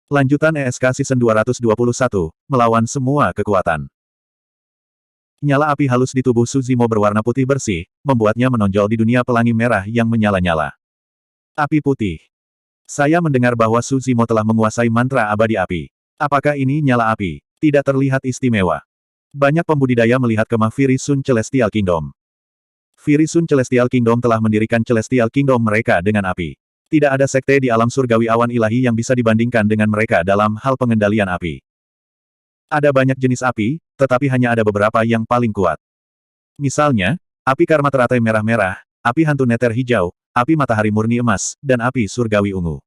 Lanjutan ESK Season 221, melawan semua kekuatan. Nyala api halus di tubuh Suzimo berwarna putih bersih, membuatnya menonjol di dunia pelangi merah yang menyala-nyala. Api putih. Saya mendengar bahwa Suzimo telah menguasai mantra abadi api. Apakah ini nyala api? Tidak terlihat istimewa. Banyak pembudidaya melihat kemah Firi Sun Celestial Kingdom. Firi Sun Celestial Kingdom telah mendirikan Celestial Kingdom mereka dengan api. Tidak ada sekte di alam surgawi awan ilahi yang bisa dibandingkan dengan mereka dalam hal pengendalian api. Ada banyak jenis api, tetapi hanya ada beberapa yang paling kuat. Misalnya, api karma teratai merah-merah, api hantu neter hijau, api matahari murni emas, dan api surgawi ungu.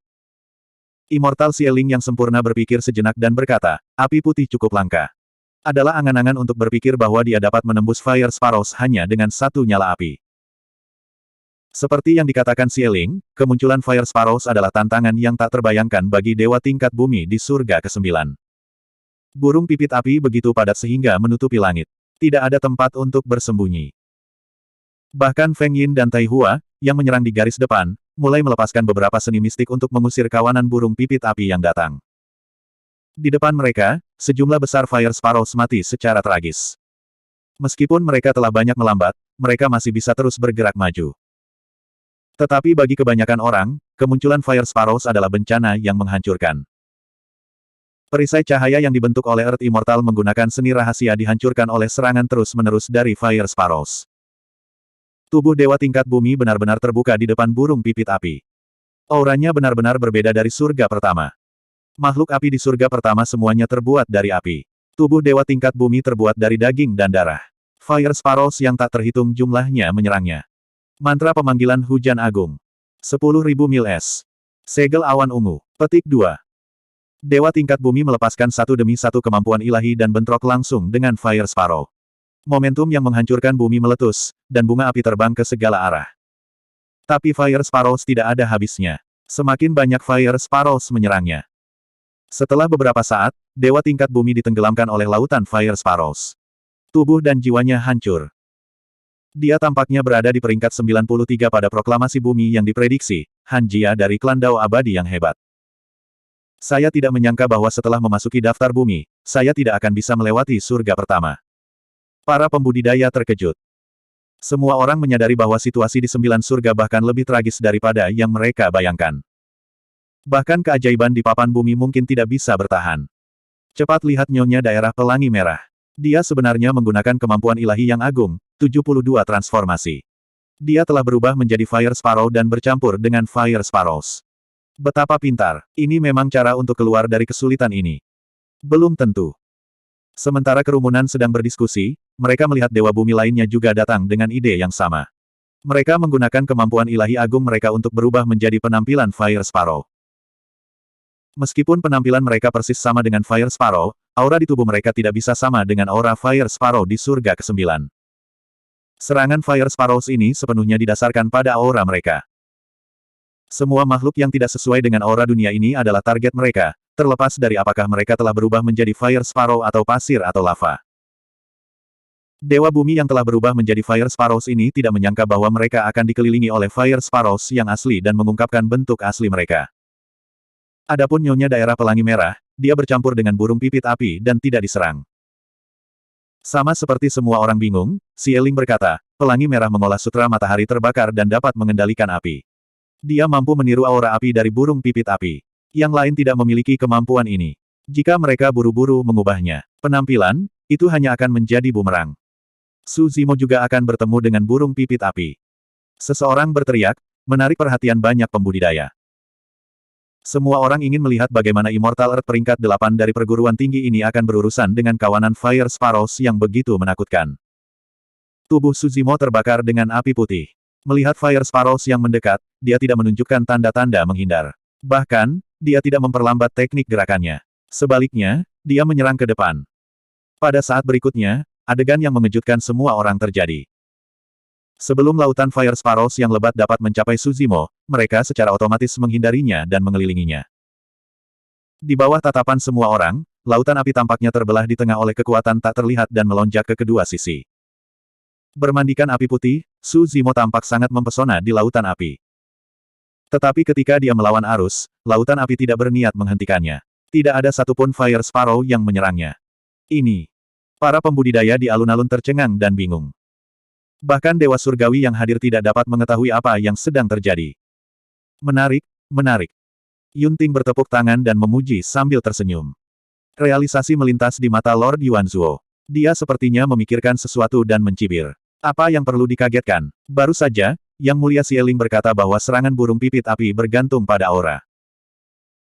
Immortal Xieling yang sempurna berpikir sejenak dan berkata, api putih cukup langka. Adalah angan-angan untuk berpikir bahwa dia dapat menembus Fire Sparrows hanya dengan satu nyala api. Seperti yang dikatakan Xieling, kemunculan Fire Sparrows adalah tantangan yang tak terbayangkan bagi dewa tingkat bumi di surga ke-9. Burung pipit api begitu padat sehingga menutupi langit. Tidak ada tempat untuk bersembunyi. Bahkan Feng Yin dan Tai Hua, yang menyerang di garis depan, mulai melepaskan beberapa seni mistik untuk mengusir kawanan burung pipit api yang datang. Di depan mereka, sejumlah besar Fire Sparrows mati secara tragis. Meskipun mereka telah banyak melambat, mereka masih bisa terus bergerak maju. Tetapi bagi kebanyakan orang, kemunculan Fire Sparrows adalah bencana yang menghancurkan. Perisai cahaya yang dibentuk oleh Earth Immortal menggunakan seni rahasia dihancurkan oleh serangan terus-menerus dari Fire Sparrows. Tubuh dewa tingkat bumi benar-benar terbuka di depan burung pipit api. Auranya benar-benar berbeda dari surga pertama. Makhluk api di surga pertama semuanya terbuat dari api. Tubuh dewa tingkat bumi terbuat dari daging dan darah. Fire Sparrows yang tak terhitung jumlahnya menyerangnya. Mantra pemanggilan hujan agung. 10.000 mil es. Segel awan ungu. Petik 2. Dewa tingkat bumi melepaskan satu demi satu kemampuan ilahi dan bentrok langsung dengan Fire Sparrow. Momentum yang menghancurkan bumi meletus, dan bunga api terbang ke segala arah. Tapi Fire Sparrows tidak ada habisnya. Semakin banyak Fire Sparrows menyerangnya. Setelah beberapa saat, dewa tingkat bumi ditenggelamkan oleh lautan Fire Sparrows. Tubuh dan jiwanya hancur. Dia tampaknya berada di peringkat 93 pada proklamasi bumi yang diprediksi, Han Jia dari klan Dao Abadi yang hebat. Saya tidak menyangka bahwa setelah memasuki daftar bumi, saya tidak akan bisa melewati surga pertama. Para pembudidaya terkejut. Semua orang menyadari bahwa situasi di 9 surga bahkan lebih tragis daripada yang mereka bayangkan. Bahkan keajaiban di papan bumi mungkin tidak bisa bertahan. Cepat lihat Nyonya daerah pelangi merah. Dia sebenarnya menggunakan kemampuan ilahi yang agung, 72 transformasi. Dia telah berubah menjadi Fire Sparrow dan bercampur dengan Fire Sparrows. Betapa pintar, ini memang cara untuk keluar dari kesulitan ini. Belum tentu. Sementara kerumunan sedang berdiskusi, mereka melihat dewa bumi lainnya juga datang dengan ide yang sama. Mereka menggunakan kemampuan ilahi agung mereka untuk berubah menjadi penampilan Fire Sparrow. Meskipun penampilan mereka persis sama dengan Fire Sparrow, aura di tubuh mereka tidak bisa sama dengan aura Fire Sparrow di surga ke-9. Serangan Fire Sparrows ini sepenuhnya didasarkan pada aura mereka. Semua makhluk yang tidak sesuai dengan aura dunia ini adalah target mereka, terlepas dari apakah mereka telah berubah menjadi Fire Sparrow atau pasir atau lava. Dewa bumi yang telah berubah menjadi Fire Sparrows ini tidak menyangka bahwa mereka akan dikelilingi oleh Fire Sparrows yang asli dan mengungkapkan bentuk asli mereka. Adapun Nyonya daerah pelangi merah, dia bercampur dengan burung pipit api dan tidak diserang. Sama seperti semua orang bingung, Xieling berkata, pelangi merah mengolah sutra matahari terbakar dan dapat mengendalikan api. Dia mampu meniru aura api dari burung pipit api. Yang lain tidak memiliki kemampuan ini. Jika mereka buru-buru mengubahnya, penampilan, itu hanya akan menjadi bumerang. Su Zimo juga akan bertemu dengan burung pipit api. Seseorang berteriak, menarik perhatian banyak pembudidaya. Semua orang ingin melihat bagaimana Immortal Earth peringkat 8 dari perguruan tinggi ini akan berurusan dengan kawanan Fire Sparrows yang begitu menakutkan. Tubuh Su Zimo terbakar dengan api putih. Melihat Fire Sparrows yang mendekat, dia tidak menunjukkan tanda-tanda menghindar. Bahkan, dia tidak memperlambat teknik gerakannya. Sebaliknya, dia menyerang ke depan. Pada saat berikutnya, adegan yang mengejutkan semua orang terjadi. Sebelum lautan Fire Sparrows yang lebat dapat mencapai Suzimo, mereka secara otomatis menghindarinya dan mengelilinginya. Di bawah tatapan semua orang, lautan api tampaknya terbelah di tengah oleh kekuatan tak terlihat dan melonjak ke kedua sisi. Bermandikan api putih, Su Zimo tampak sangat mempesona di lautan api. Tetapi ketika dia melawan arus, lautan api tidak berniat menghentikannya. Tidak ada satupun Fire Sparrow yang menyerangnya. Ini. Para pembudidaya di alun-alun tercengang dan bingung. Bahkan Dewa Surgawi yang hadir tidak dapat mengetahui apa yang sedang terjadi. Menarik, menarik. Yunting bertepuk tangan dan memuji sambil tersenyum. Realisasi melintas di mata Lord Yuanzuo. Dia sepertinya memikirkan sesuatu dan mencibir. Apa yang perlu dikagetkan? Baru saja, Yang Mulia Xieling berkata bahwa serangan burung pipit api bergantung pada aura.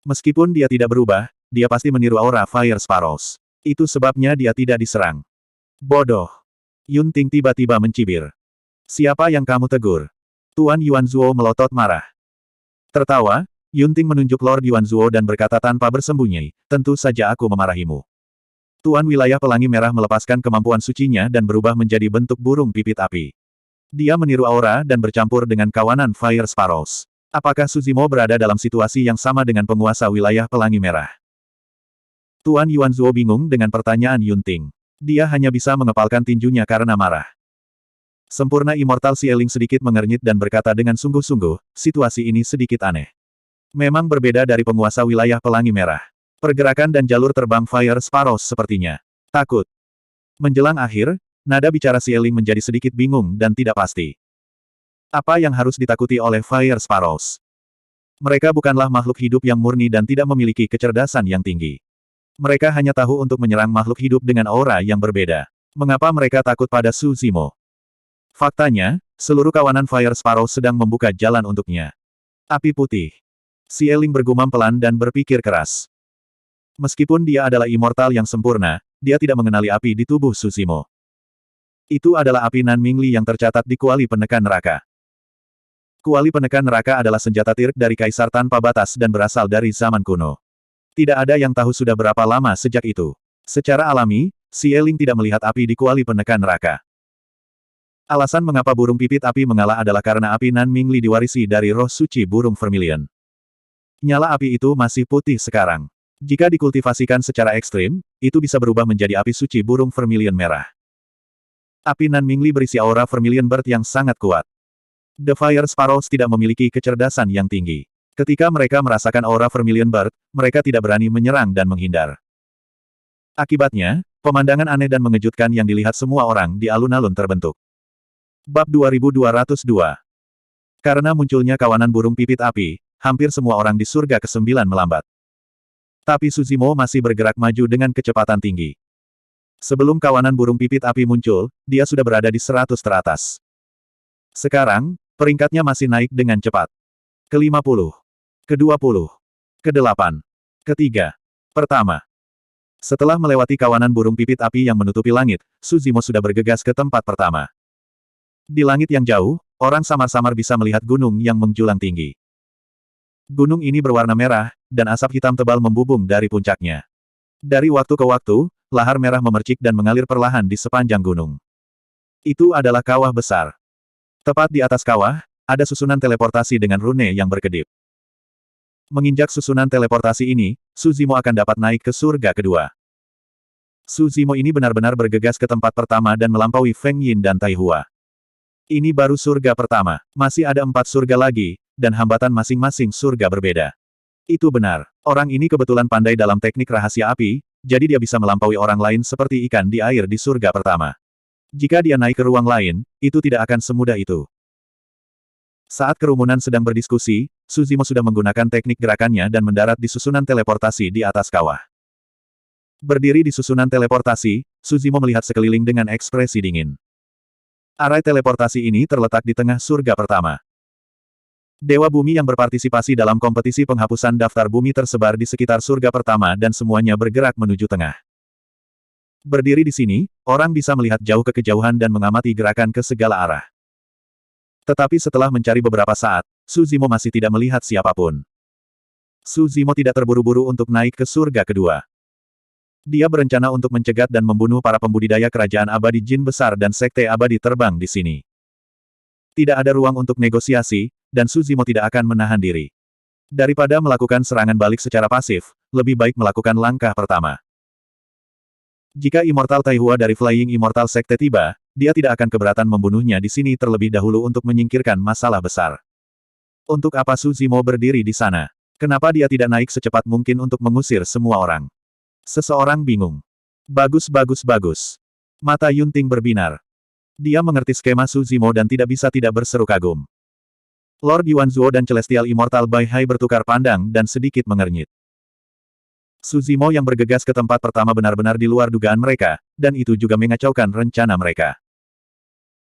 Meskipun dia tidak berubah, dia pasti meniru aura Fire Sparrows. Itu sebabnya dia tidak diserang. Bodoh. Yunting tiba-tiba mencibir. Siapa yang kamu tegur? Tuan Yuanzuo melotot marah. Tertawa, Yunting menunjuk Lord Yuanzuo dan berkata tanpa bersembunyi, tentu saja aku memarahimu. Tuan Wilayah Pelangi Merah melepaskan kemampuan sucinya dan berubah menjadi bentuk burung pipit api. Dia meniru aura dan bercampur dengan kawanan Fire Sparrows. Apakah Suzimo berada dalam situasi yang sama dengan penguasa Wilayah Pelangi Merah? Tuan Yuanzuo bingung dengan pertanyaan Yunting. Dia hanya bisa mengepalkan tinjunya karena marah. Sempurna Immortal Xieling sedikit mengernyit dan berkata dengan sungguh-sungguh, situasi ini sedikit aneh. Memang berbeda dari penguasa Wilayah Pelangi Merah. Pergerakan dan jalur terbang Fire Sparrows sepertinya takut. Menjelang akhir, nada bicara Xieling menjadi sedikit bingung dan tidak pasti. Apa yang harus ditakuti oleh Fire Sparrows? Mereka bukanlah makhluk hidup yang murni dan tidak memiliki kecerdasan yang tinggi. Mereka hanya tahu untuk menyerang makhluk hidup dengan aura yang berbeda. Mengapa mereka takut pada Suzimo? Faktanya, seluruh kawanan Fire Sparrow sedang membuka jalan untuknya. Api putih. Xieling bergumam pelan dan berpikir keras. Meskipun dia adalah immortal yang sempurna, dia tidak mengenali api di tubuh Suzimo. Itu adalah api Nanmingli yang tercatat di kuali penekan neraka. Kuali penekan neraka adalah senjata tirk dari Kaisar Tanpa Batas dan berasal dari zaman kuno. Tidak ada yang tahu sudah berapa lama sejak itu. Secara alami, Xieling tidak melihat api di kuali penekan neraka. Alasan mengapa burung pipit api mengalah adalah karena api Nanmingli diwarisi dari roh suci burung vermilion. Nyala api itu masih putih sekarang. Jika dikultivasikan secara ekstrim, itu bisa berubah menjadi api suci burung vermilion merah. Api Nanmingli berisi aura vermilion bird yang sangat kuat. The Fire Sparrows tidak memiliki kecerdasan yang tinggi. Ketika mereka merasakan aura vermilion bird, mereka tidak berani menyerang dan menghindar. Akibatnya, pemandangan aneh dan mengejutkan yang dilihat semua orang di alun-alun terbentuk. Bab 2202. Karena munculnya kawanan burung pipit api, hampir semua orang di surga ke-9 melambat. Tapi Suzimo masih bergerak maju dengan kecepatan tinggi. Sebelum kawanan burung pipit api muncul, dia sudah berada di 100 teratas. Sekarang, peringkatnya masih naik dengan cepat. Ke-50. Ke-20. Ke-8. Ke-3. Pertama. Setelah melewati kawanan burung pipit api yang menutupi langit, Suzimo sudah bergegas ke tempat pertama. Di langit yang jauh, orang samar-samar bisa melihat gunung yang menjulang tinggi. Gunung ini berwarna merah, dan asap hitam tebal membubung dari puncaknya. Dari waktu ke waktu, lahar merah memercik dan mengalir perlahan di sepanjang gunung. Itu adalah kawah besar. Tepat di atas kawah, ada susunan teleportasi dengan rune yang berkedip. Menginjak susunan teleportasi ini, Suzimo akan dapat naik ke surga kedua. Suzimo ini benar-benar bergegas ke tempat pertama dan melampaui Feng Yin dan Tai Hua. Ini baru surga pertama, masih ada 4 surga lagi, dan hambatan masing-masing surga berbeda. Itu benar, orang ini kebetulan pandai dalam teknik rahasia api, jadi dia bisa melampaui orang lain seperti ikan di air di surga pertama. Jika dia naik ke ruang lain, itu tidak akan semudah itu. Saat kerumunan sedang berdiskusi, Suzimo sudah menggunakan teknik gerakannya dan mendarat di susunan teleportasi di atas kawah. Berdiri di susunan teleportasi, Suzimo melihat sekeliling dengan ekspresi dingin. Arai teleportasi ini terletak di tengah surga pertama. Dewa bumi yang berpartisipasi dalam kompetisi penghapusan daftar bumi tersebar di sekitar surga pertama dan semuanya bergerak menuju tengah. Berdiri di sini, orang bisa melihat jauh ke kejauhan dan mengamati gerakan ke segala arah. Tetapi setelah mencari beberapa saat, Suzimo masih tidak melihat siapapun. Suzimo tidak terburu-buru untuk naik ke surga kedua. Dia berencana untuk mencegat dan membunuh para pembudidaya kerajaan abadi jin besar dan sekte abadi terbang di sini. Tidak ada ruang untuk negosiasi, dan Suzimo tidak akan menahan diri. Daripada melakukan serangan balik secara pasif, lebih baik melakukan langkah pertama. Jika Immortal Tai Hua dari Flying Immortal Sekte tiba, dia tidak akan keberatan membunuhnya di sini terlebih dahulu untuk menyingkirkan masalah besar. Untuk apa Suzimo berdiri di sana? Kenapa dia tidak naik secepat mungkin untuk mengusir semua orang? Seseorang bingung. Bagus bagus bagus. Mata Yunting berbinar. Dia mengerti skema Su Zimo dan tidak bisa tidak berseru kagum. Lord Yuan Zuo dan Celestial Immortal Bai Hai bertukar pandang dan sedikit mengernyit. Su Zimo yang bergegas ke tempat pertama benar-benar di luar dugaan mereka, dan itu juga mengacaukan rencana mereka.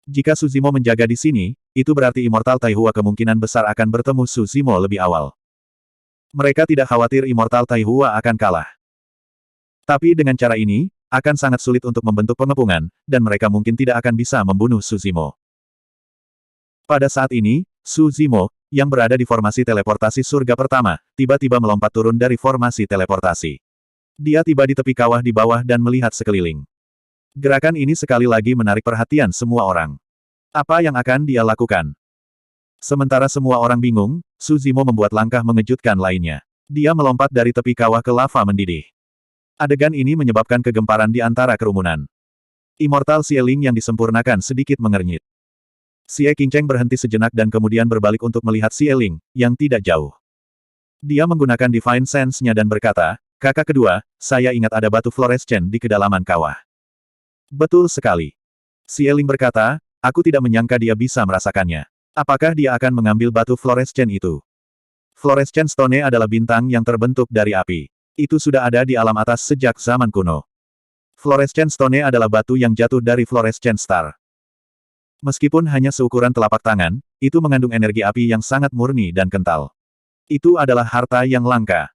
Jika Su Zimo menjaga di sini, itu berarti Immortal Taihua kemungkinan besar akan bertemu Su Zimo lebih awal. Mereka tidak khawatir Immortal Taihua akan kalah. Tapi dengan cara ini, akan sangat sulit untuk membentuk pengepungan, dan mereka mungkin tidak akan bisa membunuh Su Zimo. Pada saat ini, Su Zimo, yang berada di formasi teleportasi surga pertama, tiba-tiba melompat turun dari formasi teleportasi. Dia tiba di tepi kawah di bawah dan melihat sekeliling. Gerakan ini sekali lagi menarik perhatian semua orang. Apa yang akan dia lakukan? Sementara semua orang bingung, Su Zimo membuat langkah mengejutkan lainnya. Dia melompat dari tepi kawah ke lava mendidih. Adegan ini menyebabkan kegemparan di antara kerumunan. Immortal Xie Ling yang disempurnakan sedikit mengernyit. Xie Qingcheng berhenti sejenak dan kemudian berbalik untuk melihat Xie Ling, yang tidak jauh. Dia menggunakan Divine Sense-nya dan berkata, "Kakak kedua, saya ingat ada batu fluorescen di kedalaman kawah." Betul sekali. Xie Ling berkata, "Aku tidak menyangka dia bisa merasakannya. Apakah dia akan mengambil batu fluorescen itu?" Fluorescent Stone adalah bintang yang terbentuk dari api. Itu sudah ada di alam atas sejak zaman kuno. Fluorescent Stone adalah batu yang jatuh dari Fluorescent Star. Meskipun hanya seukuran telapak tangan, itu mengandung energi api yang sangat murni dan kental. Itu adalah harta yang langka.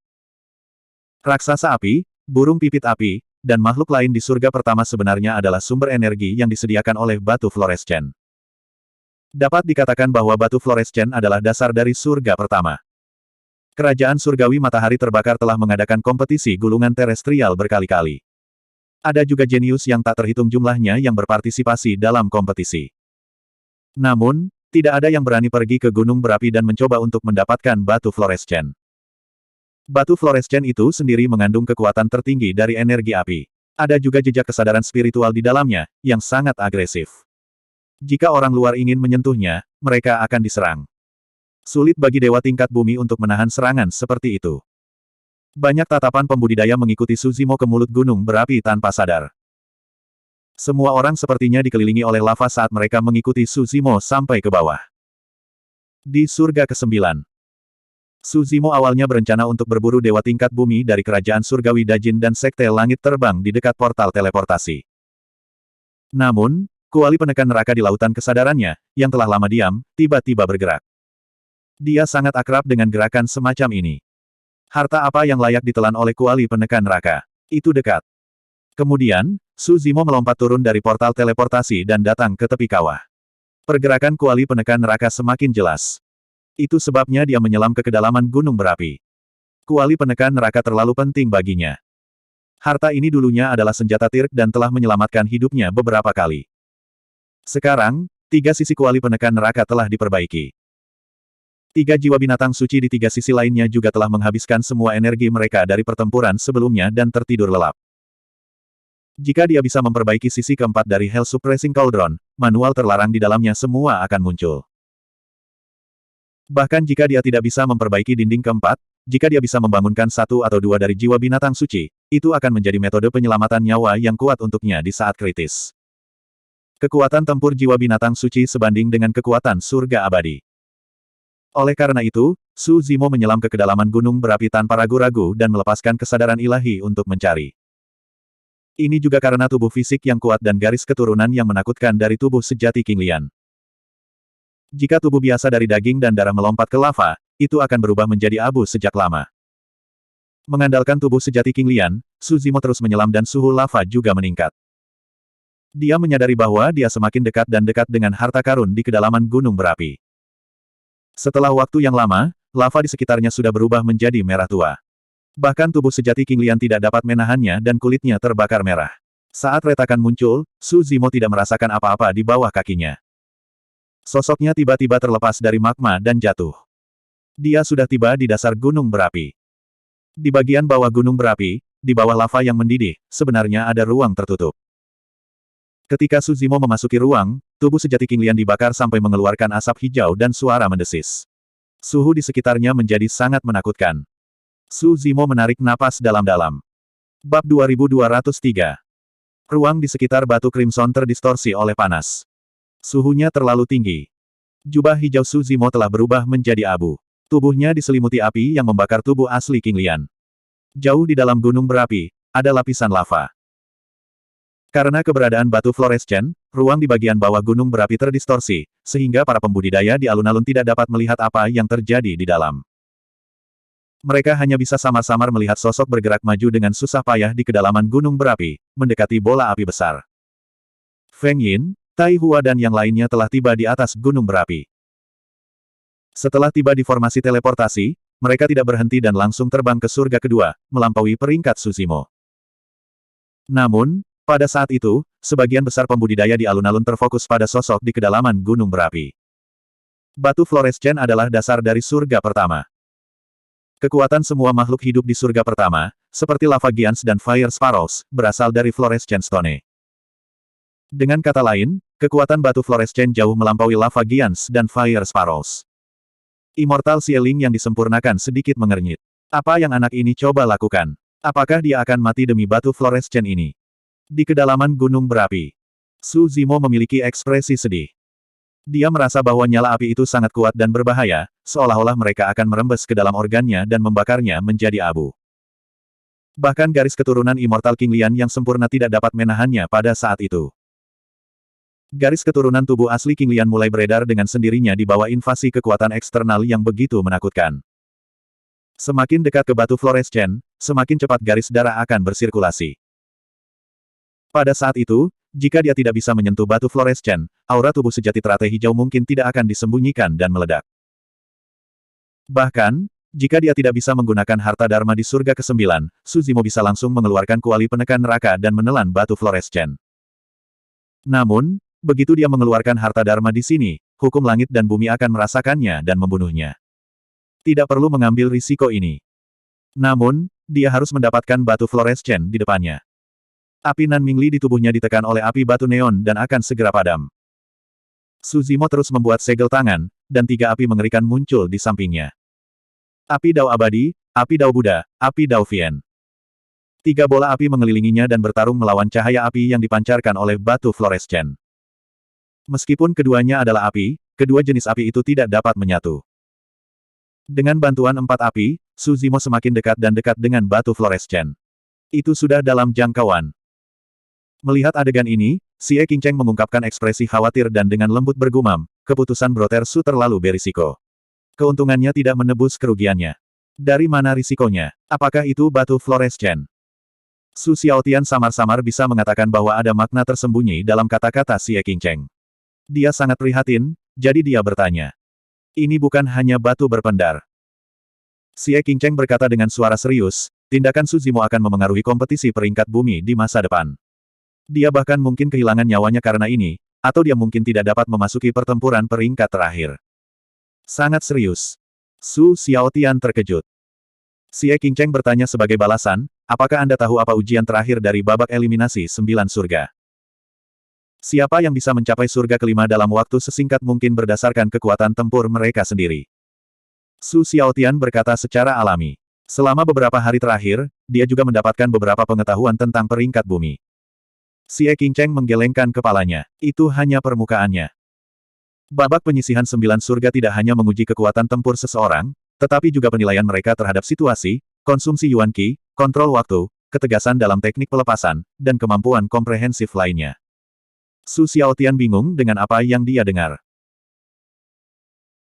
Raksasa api, burung pipit api, dan makhluk lain di surga pertama sebenarnya adalah sumber energi yang disediakan oleh batu fluorescent. Dapat dikatakan bahwa batu fluorescent adalah dasar dari surga pertama. Kerajaan Surgawi Matahari Terbakar telah mengadakan kompetisi gulungan terestrial berkali-kali. Ada juga jenius yang tak terhitung jumlahnya yang berpartisipasi dalam kompetisi. Namun, tidak ada yang berani pergi ke gunung berapi dan mencoba untuk mendapatkan batu fluorescent. Batu fluorescent itu sendiri mengandung kekuatan tertinggi dari energi api. Ada juga jejak kesadaran spiritual di dalamnya, yang sangat agresif. Jika orang luar ingin menyentuhnya, mereka akan diserang. Sulit bagi dewa tingkat bumi untuk menahan serangan seperti itu. Banyak tatapan pembudidaya mengikuti Su Zimo ke mulut gunung berapi tanpa sadar. Semua orang sepertinya dikelilingi oleh lava saat mereka mengikuti Su Zimo sampai ke bawah. Di surga ke-9. Su Zimo awalnya berencana untuk berburu dewa tingkat bumi dari kerajaan surgawi Dajin dan sekte langit terbang di dekat portal teleportasi. Namun, kuali penekan neraka di lautan kesadarannya, yang telah lama diam, tiba-tiba bergerak. Dia sangat akrab dengan gerakan semacam ini. Harta apa yang layak ditelan oleh kuali penekan neraka? Itu dekat. Kemudian, Su Zimo melompat turun dari portal teleportasi dan datang ke tepi kawah. Pergerakan kuali penekan neraka semakin jelas. Itu sebabnya dia menyelam ke kedalaman gunung berapi. Kuali penekan neraka terlalu penting baginya. Harta ini dulunya adalah senjata Tirk dan telah menyelamatkan hidupnya beberapa kali. Sekarang, 3 sisi kuali penekan neraka telah diperbaiki. 3 jiwa binatang suci di 3 sisi lainnya juga telah menghabiskan semua energi mereka dari pertempuran sebelumnya dan tertidur lelap. Jika dia bisa memperbaiki sisi keempat dari Hell Suppressing Cauldron, manual terlarang di dalamnya semua akan muncul. Bahkan jika dia tidak bisa memperbaiki dinding keempat, jika dia bisa membangunkan 1 atau 2 dari jiwa binatang suci, itu akan menjadi metode penyelamatan nyawa yang kuat untuknya di saat kritis. Kekuatan tempur jiwa binatang suci sebanding dengan kekuatan surga abadi. Oleh karena itu, Su Zimo menyelam ke kedalaman gunung berapi tanpa ragu-ragu dan melepaskan kesadaran ilahi untuk mencari. Ini juga karena tubuh fisik yang kuat dan garis keturunan yang menakutkan dari tubuh sejati King Lian. Jika tubuh biasa dari daging dan darah melompat ke lava, itu akan berubah menjadi abu sejak lama. Mengandalkan tubuh sejati King Lian, Su Zimo terus menyelam dan suhu lava juga meningkat. Dia menyadari bahwa dia semakin dekat dan dekat dengan harta karun di kedalaman gunung berapi. Setelah waktu yang lama, lava di sekitarnya sudah berubah menjadi merah tua. Bahkan tubuh sejati King Lian tidak dapat menahannya dan kulitnya terbakar merah. Saat retakan muncul, Su Zimo tidak merasakan apa-apa di bawah kakinya. Sosoknya tiba-tiba terlepas dari magma dan jatuh. Dia sudah tiba di dasar gunung berapi. Di bagian bawah gunung berapi, di bawah lava yang mendidih, sebenarnya ada ruang tertutup. Ketika Su Zimo memasuki ruang, tubuh sejati King Lian dibakar sampai mengeluarkan asap hijau dan suara mendesis. Suhu di sekitarnya menjadi sangat menakutkan. Su Zimo menarik napas dalam-dalam. Bab 2203. Ruang di sekitar batu Crimson terdistorsi oleh panas. Suhunya terlalu tinggi. Jubah hijau Su Zimo telah berubah menjadi abu. Tubuhnya diselimuti api yang membakar tubuh asli King Lian. Jauh di dalam gunung berapi, ada lapisan lava. Karena keberadaan batu fluorescen, ruang di bagian bawah gunung berapi terdistorsi, sehingga para pembudidaya di alun-alun tidak dapat melihat apa yang terjadi di dalam. Mereka hanya bisa samar-samar melihat sosok bergerak maju dengan susah payah di kedalaman gunung berapi, mendekati bola api besar. Feng Yin, Tai Hua dan yang lainnya telah tiba di atas gunung berapi. Setelah tiba di formasi teleportasi, mereka tidak berhenti dan langsung terbang ke surga kedua, melampaui peringkat Su Zimo. Namun, pada saat itu, sebagian besar pembudidaya di alun-alun terfokus pada sosok di kedalaman gunung berapi. Batu fluorescen adalah dasar dari surga pertama. Kekuatan semua makhluk hidup di surga pertama, seperti lava giants dan fire sparrows, berasal dari fluorescent stone. Dengan kata lain, kekuatan batu fluorescen jauh melampaui lava giants dan fire sparrows. Immortal Ceiling yang disempurnakan sedikit mengernyit. Apa yang anak ini coba lakukan? Apakah dia akan mati demi batu fluorescen ini? Di kedalaman gunung berapi, Su Zimo memiliki ekspresi sedih. Dia merasa bahwa nyala api itu sangat kuat dan berbahaya, seolah-olah mereka akan merembes ke dalam organnya dan membakarnya menjadi abu. Bahkan garis keturunan Immortal King Lian yang sempurna tidak dapat menahannya pada saat itu. Garis keturunan tubuh asli King Lian mulai beredar dengan sendirinya di bawah invasi kekuatan eksternal yang begitu menakutkan. Semakin dekat ke batu fluorescen, semakin cepat garis darah akan bersirkulasi. Pada saat itu, jika dia tidak bisa menyentuh batu fluorescen, aura tubuh sejati teratai hijau mungkin tidak akan disembunyikan dan meledak. Bahkan, jika dia tidak bisa menggunakan harta dharma di surga ke-9, Su Zimo bisa langsung mengeluarkan kuali penekan neraka dan menelan batu fluorescen. Namun, begitu dia mengeluarkan harta dharma di sini, hukum langit dan bumi akan merasakannya dan membunuhnya. Tidak perlu mengambil risiko ini. Namun, dia harus mendapatkan batu fluorescen di depannya. Api Nan Mingli di tubuhnya ditekan oleh api batu neon dan akan segera padam. Su Zimo terus membuat segel tangan, dan 3 api mengerikan muncul di sampingnya. Api Dao Abadi, Api Dao Buddha, Api Dao Vien. 3 bola api mengelilinginya dan bertarung melawan cahaya api yang dipancarkan oleh batu fluorescen. Meskipun keduanya adalah api, kedua jenis api itu tidak dapat menyatu. Dengan bantuan 4 api, Su Zimo semakin dekat dan dekat dengan batu fluorescen. Itu sudah dalam jangkauan. Melihat adegan ini, Xie Qingcheng mengungkapkan ekspresi khawatir dan dengan lembut bergumam, keputusan Brother Su terlalu berisiko. Keuntungannya tidak menebus kerugiannya. Dari mana risikonya? Apakah itu batu fluorescen? Su Xiaotian samar-samar bisa mengatakan bahwa ada makna tersembunyi dalam kata-kata Xie Qingcheng. Dia sangat prihatin, jadi dia bertanya. Ini bukan hanya batu berpendar. Xie Qingcheng berkata dengan suara serius, tindakan Su Zimo akan memengaruhi kompetisi peringkat bumi di masa depan. Dia bahkan mungkin kehilangan nyawanya karena ini, atau dia mungkin tidak dapat memasuki pertempuran peringkat terakhir. Sangat serius. Su Xiaotian terkejut. Xie Qingcheng bertanya sebagai balasan, apakah Anda tahu apa ujian terakhir dari babak eliminasi 9 surga? Siapa yang bisa mencapai surga kelima dalam waktu sesingkat mungkin berdasarkan kekuatan tempur mereka sendiri? Su Xiaotian berkata secara alami. Selama beberapa hari terakhir, dia juga mendapatkan beberapa pengetahuan tentang peringkat bumi. Xie Qingcheng menggelengkan kepalanya. Itu hanya permukaannya. Babak penyisihan 9 surga tidak hanya menguji kekuatan tempur seseorang, tetapi juga penilaian mereka terhadap situasi, konsumsi Yuan Qi, kontrol waktu, ketegasan dalam teknik pelepasan, dan kemampuan komprehensif lainnya. Su Xiaotian bingung dengan apa yang dia dengar.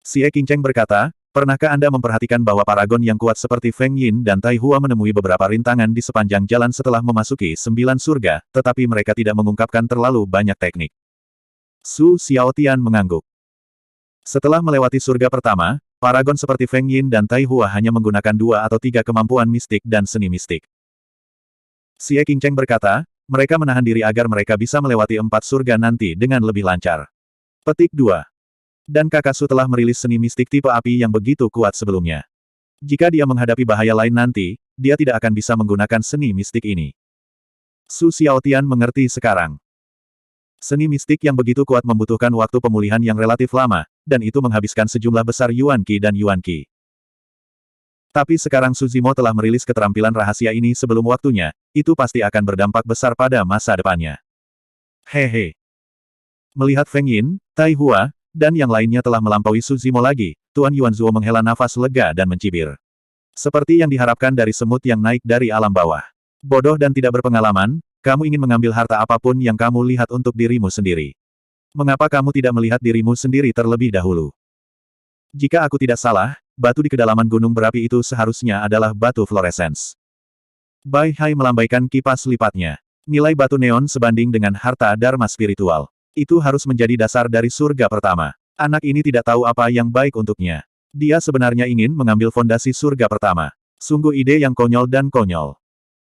Xie Qingcheng berkata, pernahkah Anda memperhatikan bahwa paragon yang kuat seperti Feng Yin dan Tai Hua menemui beberapa rintangan di sepanjang jalan setelah memasuki 9 surga, tetapi mereka tidak mengungkapkan terlalu banyak teknik? Su Xiaotian mengangguk. Setelah melewati surga pertama, paragon seperti Feng Yin dan Tai Hua hanya menggunakan 2 atau 3 kemampuan mistik dan seni mistik. Xie Qingcheng berkata, mereka menahan diri agar mereka bisa melewati 4 surga nanti dengan lebih lancar. Petik 2. Dan Kakak Su telah merilis seni mistik tipe api yang begitu kuat sebelumnya. Jika dia menghadapi bahaya lain nanti, dia tidak akan bisa menggunakan seni mistik ini. Su Xiaotian mengerti sekarang. Seni mistik yang begitu kuat membutuhkan waktu pemulihan yang relatif lama, dan itu menghabiskan sejumlah besar Yuan Qi dan Yuan Qi. Tapi sekarang Suzimo telah merilis keterampilan rahasia ini sebelum waktunya, itu pasti akan berdampak besar pada masa depannya. Hehe. Melihat Feng Yin, Tai Hua, dan yang lainnya telah melampaui Suzimo lagi, Tuan Yuanzuo menghela nafas lega dan mencibir. Seperti yang diharapkan dari semut yang naik dari alam bawah. Bodoh dan tidak berpengalaman, kamu ingin mengambil harta apapun yang kamu lihat untuk dirimu sendiri. Mengapa kamu tidak melihat dirimu sendiri terlebih dahulu? Jika aku tidak salah, batu di kedalaman gunung berapi itu seharusnya adalah batu fluorescence. Bai Hai melambaikan kipas lipatnya. Nilai batu neon sebanding dengan harta dharma spiritual. Itu harus menjadi dasar dari surga pertama. Anak ini tidak tahu apa yang baik untuknya. Dia sebenarnya ingin mengambil fondasi surga pertama. Sungguh ide yang konyol dan konyol.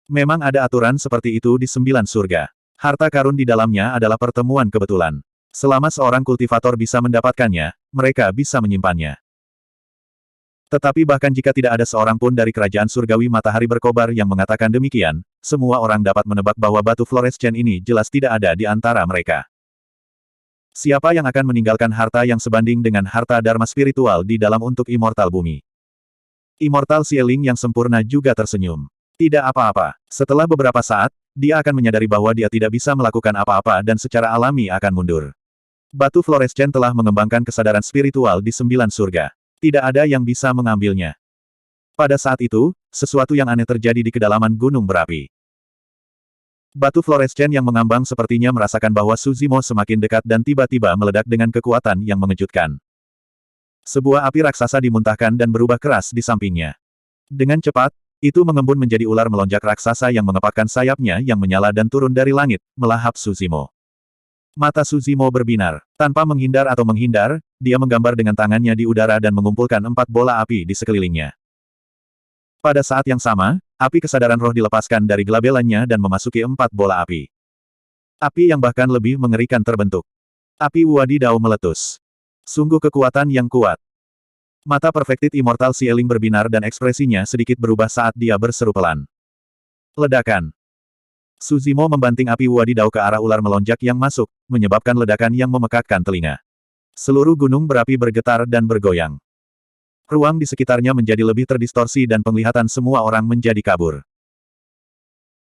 Memang ada aturan seperti itu di 9 surga. Harta karun di dalamnya adalah pertemuan kebetulan. Selama seorang kultivator bisa mendapatkannya, mereka bisa menyimpannya. Tetapi bahkan jika tidak ada seorang pun dari kerajaan surgawi matahari berkobar yang mengatakan demikian, semua orang dapat menebak bahwa batu fluorescen ini jelas tidak ada di antara mereka. Siapa yang akan meninggalkan harta yang sebanding dengan harta dharma spiritual di dalam untuk immortal bumi? Immortal Xieling yang sempurna juga tersenyum. Tidak apa-apa. Setelah beberapa saat, dia akan menyadari bahwa dia tidak bisa melakukan apa-apa dan secara alami akan mundur. Batu fluorescen telah mengembangkan kesadaran spiritual di 9 surga. Tidak ada yang bisa mengambilnya. Pada saat itu, sesuatu yang aneh terjadi di kedalaman gunung berapi. Batu fluorescen yang mengambang sepertinya merasakan bahwa Suzimo semakin dekat dan tiba-tiba meledak dengan kekuatan yang mengejutkan. Sebuah api raksasa dimuntahkan dan berubah keras di sampingnya. Dengan cepat, itu mengembun menjadi ular melonjak raksasa yang mengepakkan sayapnya yang menyala dan turun dari langit, melahap Suzimo. Mata Suzimo berbinar. Tanpa menghindar atau menghindar, dia menggambar dengan tangannya di udara dan mengumpulkan 4 bola api di sekelilingnya. Pada saat yang sama, api kesadaran roh dilepaskan dari gelabelannya dan memasuki 4 bola api. Api yang bahkan lebih mengerikan terbentuk. Api Wadidau meletus. Sungguh kekuatan yang kuat. Mata Perfected Immortal Xieling berbinar dan ekspresinya sedikit berubah saat dia berseru pelan. Ledakan. Suzimo membanting api Wadidau ke arah ular melonjak yang masuk, menyebabkan ledakan yang memekakkan telinga. Seluruh gunung berapi bergetar dan bergoyang. Ruang di sekitarnya menjadi lebih terdistorsi dan penglihatan semua orang menjadi kabur.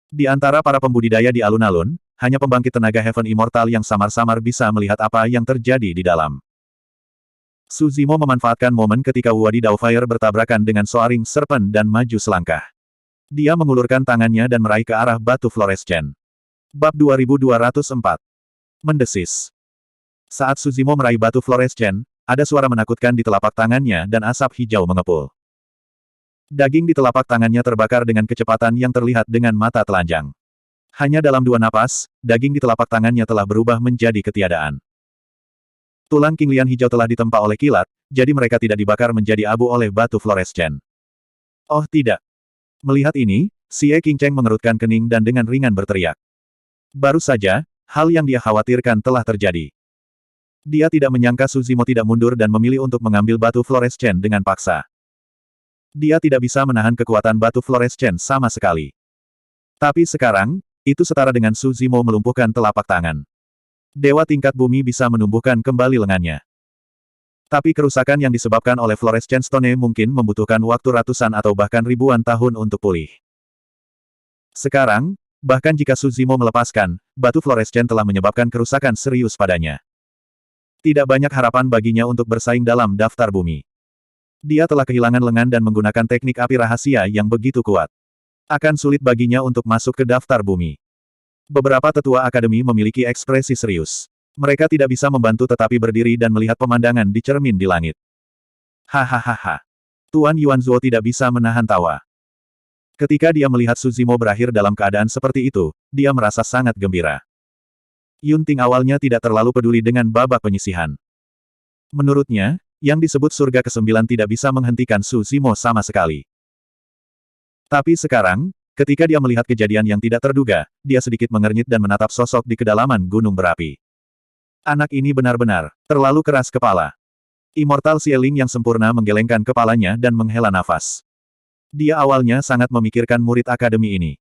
Di antara para pembudidaya di alun-alun, hanya pembangkit tenaga Heaven Immortal yang samar-samar bisa melihat apa yang terjadi di dalam. Suzimo memanfaatkan momen ketika Wadidau Fire bertabrakan dengan Soaring Serpent dan maju selangkah. Dia mengulurkan tangannya dan meraih ke arah batu fluorescen. Bab 2204. Mendesis. Saat Suzimo meraih batu fluorescen, ada suara menakutkan di telapak tangannya dan asap hijau mengepul. Daging di telapak tangannya terbakar dengan kecepatan yang terlihat dengan mata telanjang. Hanya dalam 2 napas, daging di telapak tangannya telah berubah menjadi ketiadaan. Tulang kinglian hijau telah ditempa oleh kilat, jadi mereka tidak dibakar menjadi abu oleh batu fluorescen. Oh tidak. Melihat ini, Xie Qingcheng mengerutkan kening dan dengan ringan berteriak. Baru saja, hal yang dia khawatirkan telah terjadi. Dia tidak menyangka Suzimo tidak mundur dan memilih untuk mengambil batu fluorescen dengan paksa. Dia tidak bisa menahan kekuatan batu fluorescen sama sekali. Tapi sekarang, itu setara dengan Suzimo melumpuhkan telapak tangan. Dewa tingkat bumi bisa menumbuhkan kembali lengannya. Tapi kerusakan yang disebabkan oleh fluorescent stone mungkin membutuhkan waktu ratusan atau bahkan ribuan tahun untuk pulih. Sekarang, bahkan jika Suzimo melepaskan, batu fluorescen telah menyebabkan kerusakan serius padanya. Tidak banyak harapan baginya untuk bersaing dalam daftar bumi. Dia telah kehilangan lengan dan menggunakan teknik api rahasia yang begitu kuat. Akan sulit baginya untuk masuk ke daftar bumi. Beberapa tetua akademi memiliki ekspresi serius. Mereka tidak bisa membantu tetapi berdiri dan melihat pemandangan di cermin di langit. Hahaha. Tuan Yuanzuo tidak bisa menahan tawa. Ketika dia melihat Suzimo berakhir dalam keadaan seperti itu, dia merasa sangat gembira. Yunting awalnya tidak terlalu peduli dengan babak penyisihan. Menurutnya, yang disebut surga ke-9 tidak bisa menghentikan Suzimo sama sekali. Tapi sekarang, ketika dia melihat kejadian yang tidak terduga, dia sedikit mengernyit dan menatap sosok di kedalaman gunung berapi. Anak ini benar-benar terlalu keras kepala. Immortal Xieling yang sempurna menggelengkan kepalanya dan menghela nafas. Dia awalnya sangat memikirkan murid akademi ini.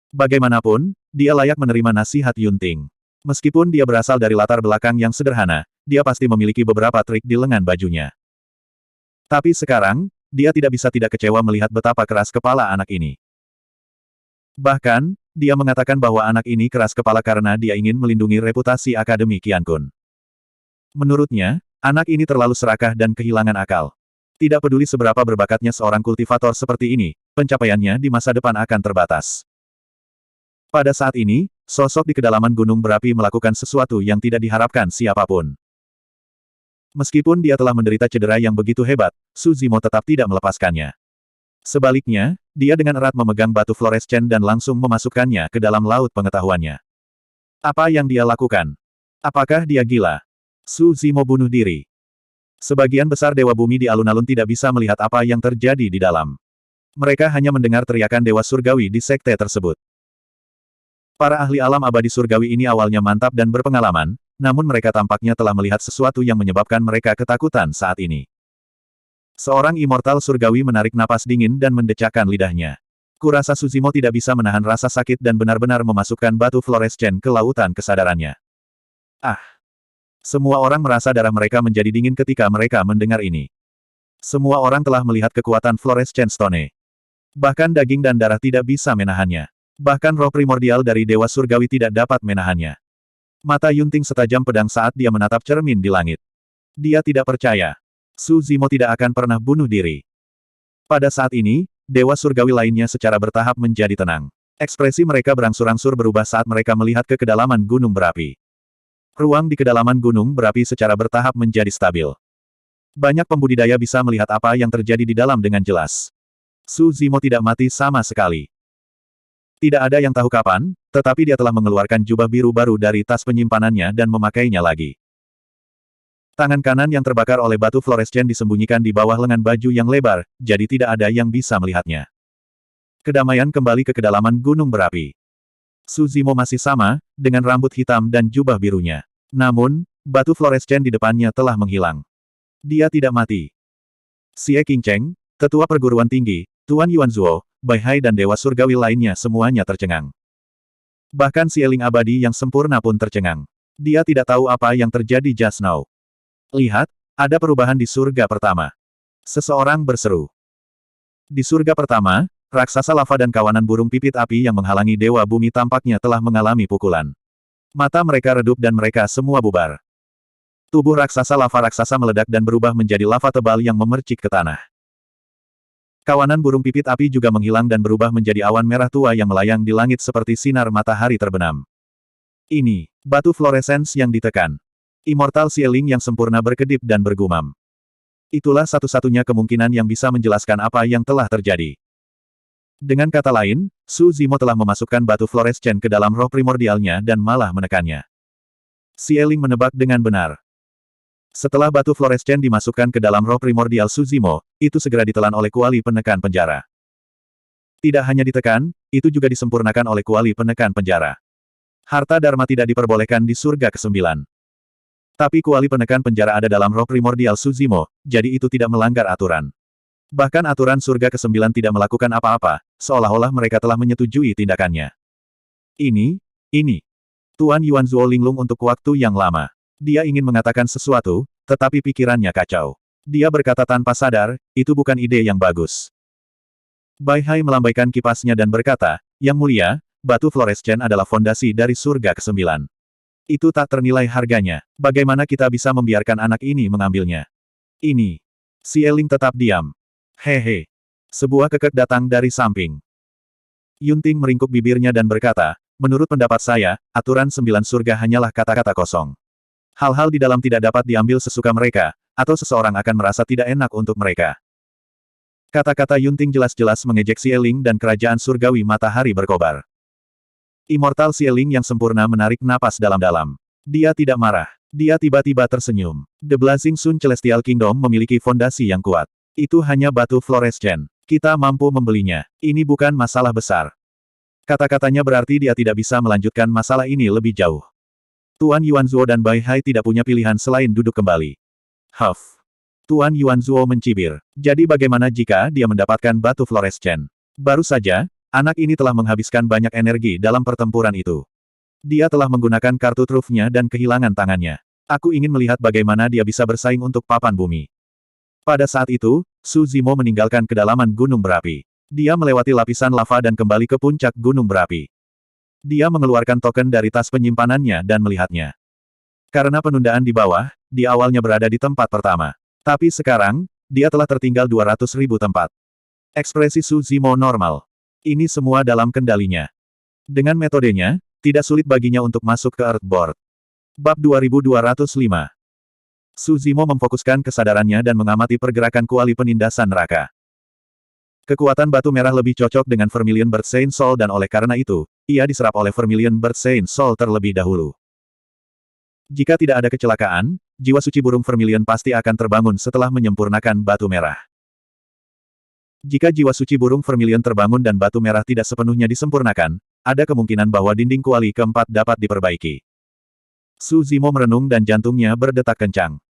Bagaimanapun, dia layak menerima nasihat Yunting. Meskipun dia berasal dari latar belakang yang sederhana, dia pasti memiliki beberapa trik di lengan bajunya. Tapi sekarang, dia tidak bisa tidak kecewa melihat betapa keras kepala anak ini. Bahkan, dia mengatakan bahwa anak ini keras kepala karena dia ingin melindungi reputasi Akademi Qiankun. Menurutnya, anak ini terlalu serakah dan kehilangan akal. Tidak peduli seberapa berbakatnya seorang kultivator seperti ini, pencapaiannya di masa depan akan terbatas. Pada saat ini, sosok di kedalaman gunung berapi melakukan sesuatu yang tidak diharapkan siapapun. Meskipun dia telah menderita cedera yang begitu hebat, Su Zimo tetap tidak melepaskannya. Sebaliknya, dia dengan erat memegang batu fluorescen dan langsung memasukkannya ke dalam laut pengetahuannya. Apa yang dia lakukan? Apakah dia gila? Su Zimo bunuh diri. Sebagian besar Dewa Bumi di alun-alun tidak bisa melihat apa yang terjadi di dalam. Mereka hanya mendengar teriakan Dewa Surgawi di sekte tersebut. Para ahli alam abadi surgawi ini awalnya mantap dan berpengalaman, namun mereka tampaknya telah melihat sesuatu yang menyebabkan mereka ketakutan saat ini. Seorang immortal surgawi menarik napas dingin dan mendecakkan lidahnya. Kurasa Su Zimo tidak bisa menahan rasa sakit dan benar-benar memasukkan batu fluorescen ke lautan kesadarannya. Ah! Semua orang merasa darah mereka menjadi dingin ketika mereka mendengar ini. Semua orang telah melihat kekuatan fluorescen stone. Bahkan daging dan darah tidak bisa menahannya. Bahkan roh primordial dari Dewa Surgawi tidak dapat menahannya. Mata Yunting setajam pedang saat dia menatap cermin di langit. Dia tidak percaya. Su Zimo tidak akan pernah bunuh diri. Pada saat ini, Dewa Surgawi lainnya secara bertahap menjadi tenang. Ekspresi mereka berangsur-angsur berubah saat mereka melihat ke kedalaman gunung berapi. Ruang di kedalaman gunung berapi secara bertahap menjadi stabil. Banyak pembudidaya bisa melihat apa yang terjadi di dalam dengan jelas. Su Zimo tidak mati sama sekali. Tidak ada yang tahu kapan, tetapi dia telah mengeluarkan jubah biru baru dari tas penyimpanannya dan memakainya lagi. Tangan kanan yang terbakar oleh batu fluorescen disembunyikan di bawah lengan baju yang lebar, jadi tidak ada yang bisa melihatnya. Kedamaian kembali ke kedalaman gunung berapi. Su Zimo masih sama, dengan rambut hitam dan jubah birunya. Namun, batu fluorescen di depannya telah menghilang. Dia tidak mati. Xie Qingcheng, tetua perguruan tinggi, Tuan Yuanzuo, Bai Hai dan Dewa Surgawi lainnya semuanya tercengang. Bahkan Xie Ling abadi yang sempurna pun tercengang. Dia tidak tahu apa yang terjadi just now. Lihat, ada perubahan di surga pertama. Seseorang berseru. Di surga pertama, raksasa lava dan kawanan burung pipit api yang menghalangi Dewa Bumi tampaknya telah mengalami pukulan. Mata mereka redup dan mereka semua bubar. Tubuh raksasa lava raksasa meledak dan berubah menjadi lava tebal yang memercik ke tanah. Kawanan burung pipit api juga menghilang dan berubah menjadi awan merah tua yang melayang di langit seperti sinar matahari terbenam. Ini, batu fluorescens yang ditekan. Immortal Xie Ling yang sempurna berkedip dan bergumam. Itulah satu-satunya kemungkinan yang bisa menjelaskan apa yang telah terjadi. Dengan kata lain, Su Zimo telah memasukkan batu fluorescen ke dalam roh primordialnya dan malah menekannya. Xie Ling menebak dengan benar. Setelah batu fluorescen dimasukkan ke dalam roh primordial Su Zimo, itu segera ditelan oleh kuali penekan penjara. Tidak hanya ditekan, itu juga disempurnakan oleh kuali penekan penjara. Harta Dharma tidak diperbolehkan di surga ke-9. Tapi kuali penekan penjara ada dalam roh primordial Su Zimo, jadi itu tidak melanggar aturan. Bahkan aturan surga ke-9 tidak melakukan apa-apa, seolah-olah mereka telah menyetujui tindakannya. Ini. Tuan Yuanzuo linglung untuk waktu yang lama. Dia ingin mengatakan sesuatu, tetapi pikirannya kacau. Dia berkata tanpa sadar, itu bukan ide yang bagus. Bai Hai melambaikan kipasnya dan berkata, Yang Mulia, batu fluorescen adalah fondasi dari surga ke-9. Itu tak ternilai harganya. Bagaimana kita bisa membiarkan anak ini mengambilnya? Ini. Xie Ling tetap diam. Hehe. Sebuah kekek datang dari samping. Yunting meringkuk bibirnya dan berkata, menurut pendapat saya, aturan 9 surga hanyalah kata-kata kosong. Hal-hal di dalam tidak dapat diambil sesuka mereka, atau seseorang akan merasa tidak enak untuk mereka. Kata-kata Yunting jelas-jelas mengejek Xie Ling dan kerajaan surgawi matahari berkobar. Immortal Xie Ling yang sempurna menarik napas dalam-dalam. Dia tidak marah. Dia tiba-tiba tersenyum. The Blazing Sun Celestial Kingdom memiliki fondasi yang kuat. Itu hanya batu fluorescen. Kita mampu membelinya. Ini bukan masalah besar. Kata-katanya berarti dia tidak bisa melanjutkan masalah ini lebih jauh. Tuan Yuanzuo dan Bai Hai tidak punya pilihan selain duduk kembali. Huff. Tuan Yuanzuo mencibir. Jadi bagaimana jika dia mendapatkan batu fluorescen? Baru saja, anak ini telah menghabiskan banyak energi dalam pertempuran itu. Dia telah menggunakan kartu trufnya dan kehilangan tangannya. Aku ingin melihat bagaimana dia bisa bersaing untuk papan bumi. Pada saat itu, Su Zimo meninggalkan kedalaman gunung berapi. Dia melewati lapisan lava dan kembali ke puncak gunung berapi. Dia mengeluarkan token dari tas penyimpanannya dan melihatnya. Karena penundaan di bawah, dia awalnya berada di tempat pertama. Tapi sekarang, dia telah tertinggal 200.000 tempat. Ekspresi Su Zimo normal. Ini semua dalam kendalinya. Dengan metodenya, tidak sulit baginya untuk masuk ke Earthboard. Bab 2205. Su Zimo memfokuskan kesadarannya dan mengamati pergerakan kuali penindasan neraka. Kekuatan batu merah lebih cocok dengan Vermilion Bird Saint Soul dan oleh karena itu, ia diserap oleh Vermilion Bird Saint Soul terlebih dahulu. Jika tidak ada kecelakaan, jiwa suci burung Vermilion pasti akan terbangun setelah menyempurnakan batu merah. Jika jiwa suci burung Vermilion terbangun dan batu merah tidak sepenuhnya disempurnakan, ada kemungkinan bahwa dinding kuali keempat dapat diperbaiki. Su Zimo merenung dan jantungnya berdetak kencang.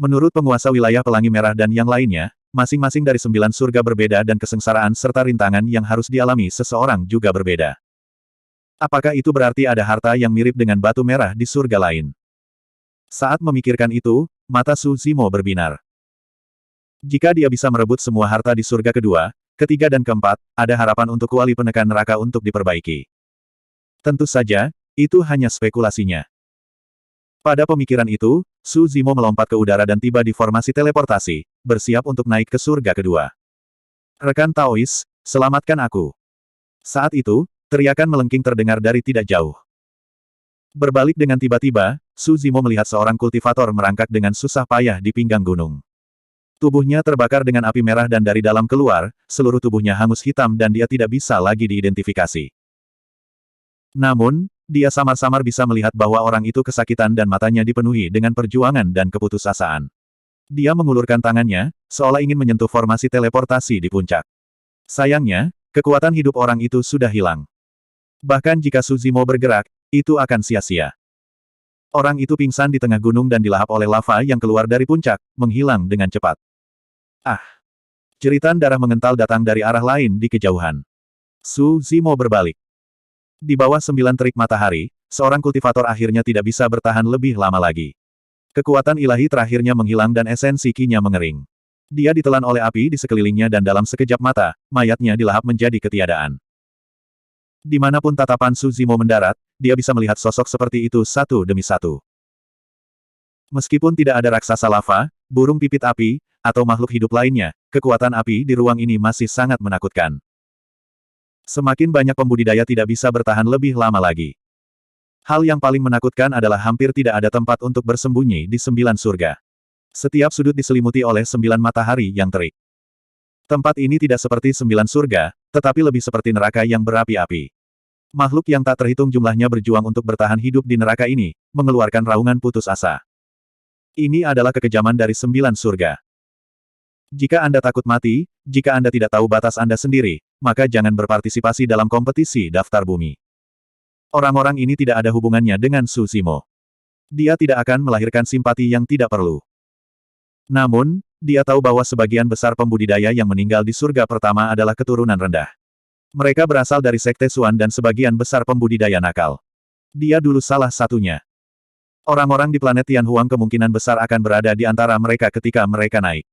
Menurut penguasa wilayah Pelangi Merah dan yang lainnya, masing-masing dari 9 surga berbeda dan kesengsaraan serta rintangan yang harus dialami seseorang juga berbeda. Apakah itu berarti ada harta yang mirip dengan batu merah di surga lain? Saat memikirkan itu, mata Su Zimo berbinar. Jika dia bisa merebut semua harta di surga kedua, ketiga dan keempat, ada harapan untuk kuali penekan neraka untuk diperbaiki. Tentu saja, itu hanya spekulasinya. Pada pemikiran itu, Su Zimo melompat ke udara dan tiba di formasi teleportasi, bersiap untuk naik ke surga kedua. Rekan Taois, selamatkan aku. Saat itu, teriakan melengking terdengar dari tidak jauh. Berbalik dengan tiba-tiba, Su Zimo melihat seorang kultivator merangkak dengan susah payah di pinggang gunung. Tubuhnya terbakar dengan api merah dan dari dalam keluar, seluruh tubuhnya hangus hitam dan dia tidak bisa lagi diidentifikasi. Namun, dia samar-samar bisa melihat bahwa orang itu kesakitan dan matanya dipenuhi dengan perjuangan dan keputusasaan. Dia mengulurkan tangannya, seolah ingin menyentuh formasi teleportasi di puncak. Sayangnya, kekuatan hidup orang itu sudah hilang. Bahkan jika Su Zimo bergerak, itu akan sia-sia. Orang itu pingsan di tengah gunung dan dilahap oleh lava yang keluar dari puncak, menghilang dengan cepat. Ah! Jeritan darah mengental datang dari arah lain di kejauhan. Su Zimo berbalik. Di bawah 9 terik matahari, seorang kultivator akhirnya tidak bisa bertahan lebih lama lagi. Kekuatan ilahi terakhirnya menghilang dan esensi ki-nya mengering. Dia ditelan oleh api di sekelilingnya dan dalam sekejap mata, mayatnya dilahap menjadi ketiadaan. Dimanapun tatapan Su Zimo mendarat, dia bisa melihat sosok seperti itu satu demi satu. Meskipun tidak ada raksasa lava, burung pipit api, atau makhluk hidup lainnya, kekuatan api di ruang ini masih sangat menakutkan. Semakin banyak pembudidaya tidak bisa bertahan lebih lama lagi. Hal yang paling menakutkan adalah hampir tidak ada tempat untuk bersembunyi di 9 surga. Setiap sudut diselimuti oleh 9 matahari yang terik. Tempat ini tidak seperti 9 surga, tetapi lebih seperti neraka yang berapi-api. Makhluk yang tak terhitung jumlahnya berjuang untuk bertahan hidup di neraka ini, mengeluarkan raungan putus asa. Ini adalah kekejaman dari 9 surga. Jika Anda takut mati, jika Anda tidak tahu batas Anda sendiri, maka jangan berpartisipasi dalam kompetisi daftar bumi. Orang-orang ini tidak ada hubungannya dengan Su Zimo. Dia tidak akan melahirkan simpati yang tidak perlu. Namun, dia tahu bahwa sebagian besar pembudidaya yang meninggal di surga pertama adalah keturunan rendah. Mereka berasal dari Sekte Suan dan sebagian besar pembudidaya nakal. Dia dulu salah satunya. Orang-orang di planet Tianhuang kemungkinan besar akan berada di antara mereka ketika mereka naik.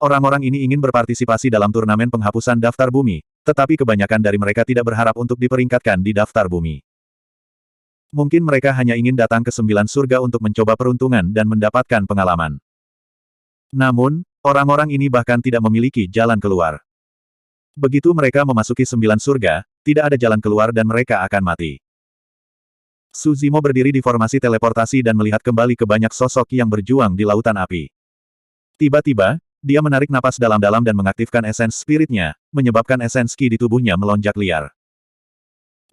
Orang-orang ini ingin berpartisipasi dalam turnamen penghapusan daftar bumi, tetapi kebanyakan dari mereka tidak berharap untuk diperingkatkan di daftar bumi. Mungkin mereka hanya ingin datang ke 9 surga untuk mencoba peruntungan dan mendapatkan pengalaman. Namun, orang-orang ini bahkan tidak memiliki jalan keluar. Begitu mereka memasuki 9 surga, tidak ada jalan keluar dan mereka akan mati. Su Zimo berdiri di formasi teleportasi dan melihat kembali ke banyak sosok yang berjuang di lautan api. Tiba-tiba, dia menarik napas dalam-dalam dan mengaktifkan esens spiritnya, menyebabkan esens ki di tubuhnya melonjak liar.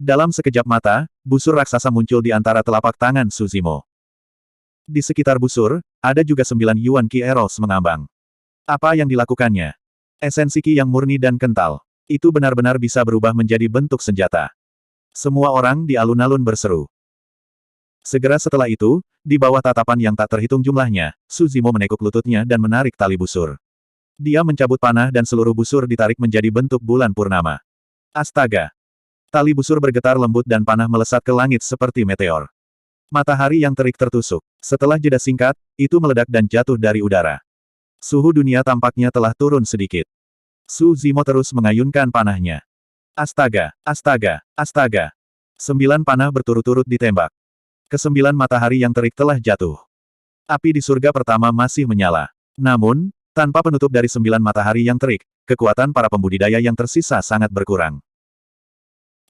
Dalam sekejap mata, busur raksasa muncul di antara telapak tangan Su Zimo. Di sekitar busur, ada juga 9 Yuan Ki Eros mengambang. Apa yang dilakukannya? Esensi ki yang murni dan kental. Itu benar-benar bisa berubah menjadi bentuk senjata. Semua orang di alun-alun berseru. Segera setelah itu, di bawah tatapan yang tak terhitung jumlahnya, Su Zimo menekuk lututnya dan menarik tali busur. Dia mencabut panah dan seluruh busur ditarik menjadi bentuk bulan purnama. Astaga! Tali busur bergetar lembut dan panah melesat ke langit seperti meteor. Matahari yang terik tertusuk. Setelah jeda singkat, itu meledak dan jatuh dari udara. Suhu dunia tampaknya telah turun sedikit. Su Zimo terus mengayunkan panahnya. Astaga, astaga, astaga. 9 panah berturut-turut ditembak. Kesembilan matahari yang terik telah jatuh. Api di surga pertama masih menyala. Namun, tanpa penutup dari 9 matahari yang terik, kekuatan para pembudidaya yang tersisa sangat berkurang.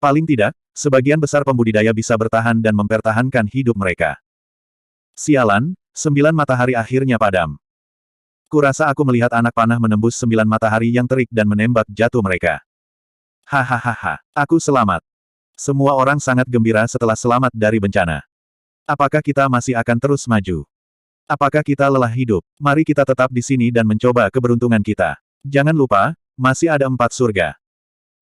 Paling tidak, sebagian besar pembudidaya bisa bertahan dan mempertahankan hidup mereka. Sialan, 9 matahari akhirnya padam. Kurasa aku melihat anak panah menembus 9 matahari yang terik dan menembak jatuh mereka. Hahaha, aku selamat. Semua orang sangat gembira setelah selamat dari bencana. Apakah kita masih akan terus maju? Apakah kita lelah hidup? Mari kita tetap di sini dan mencoba keberuntungan kita. Jangan lupa, masih ada 4 surga.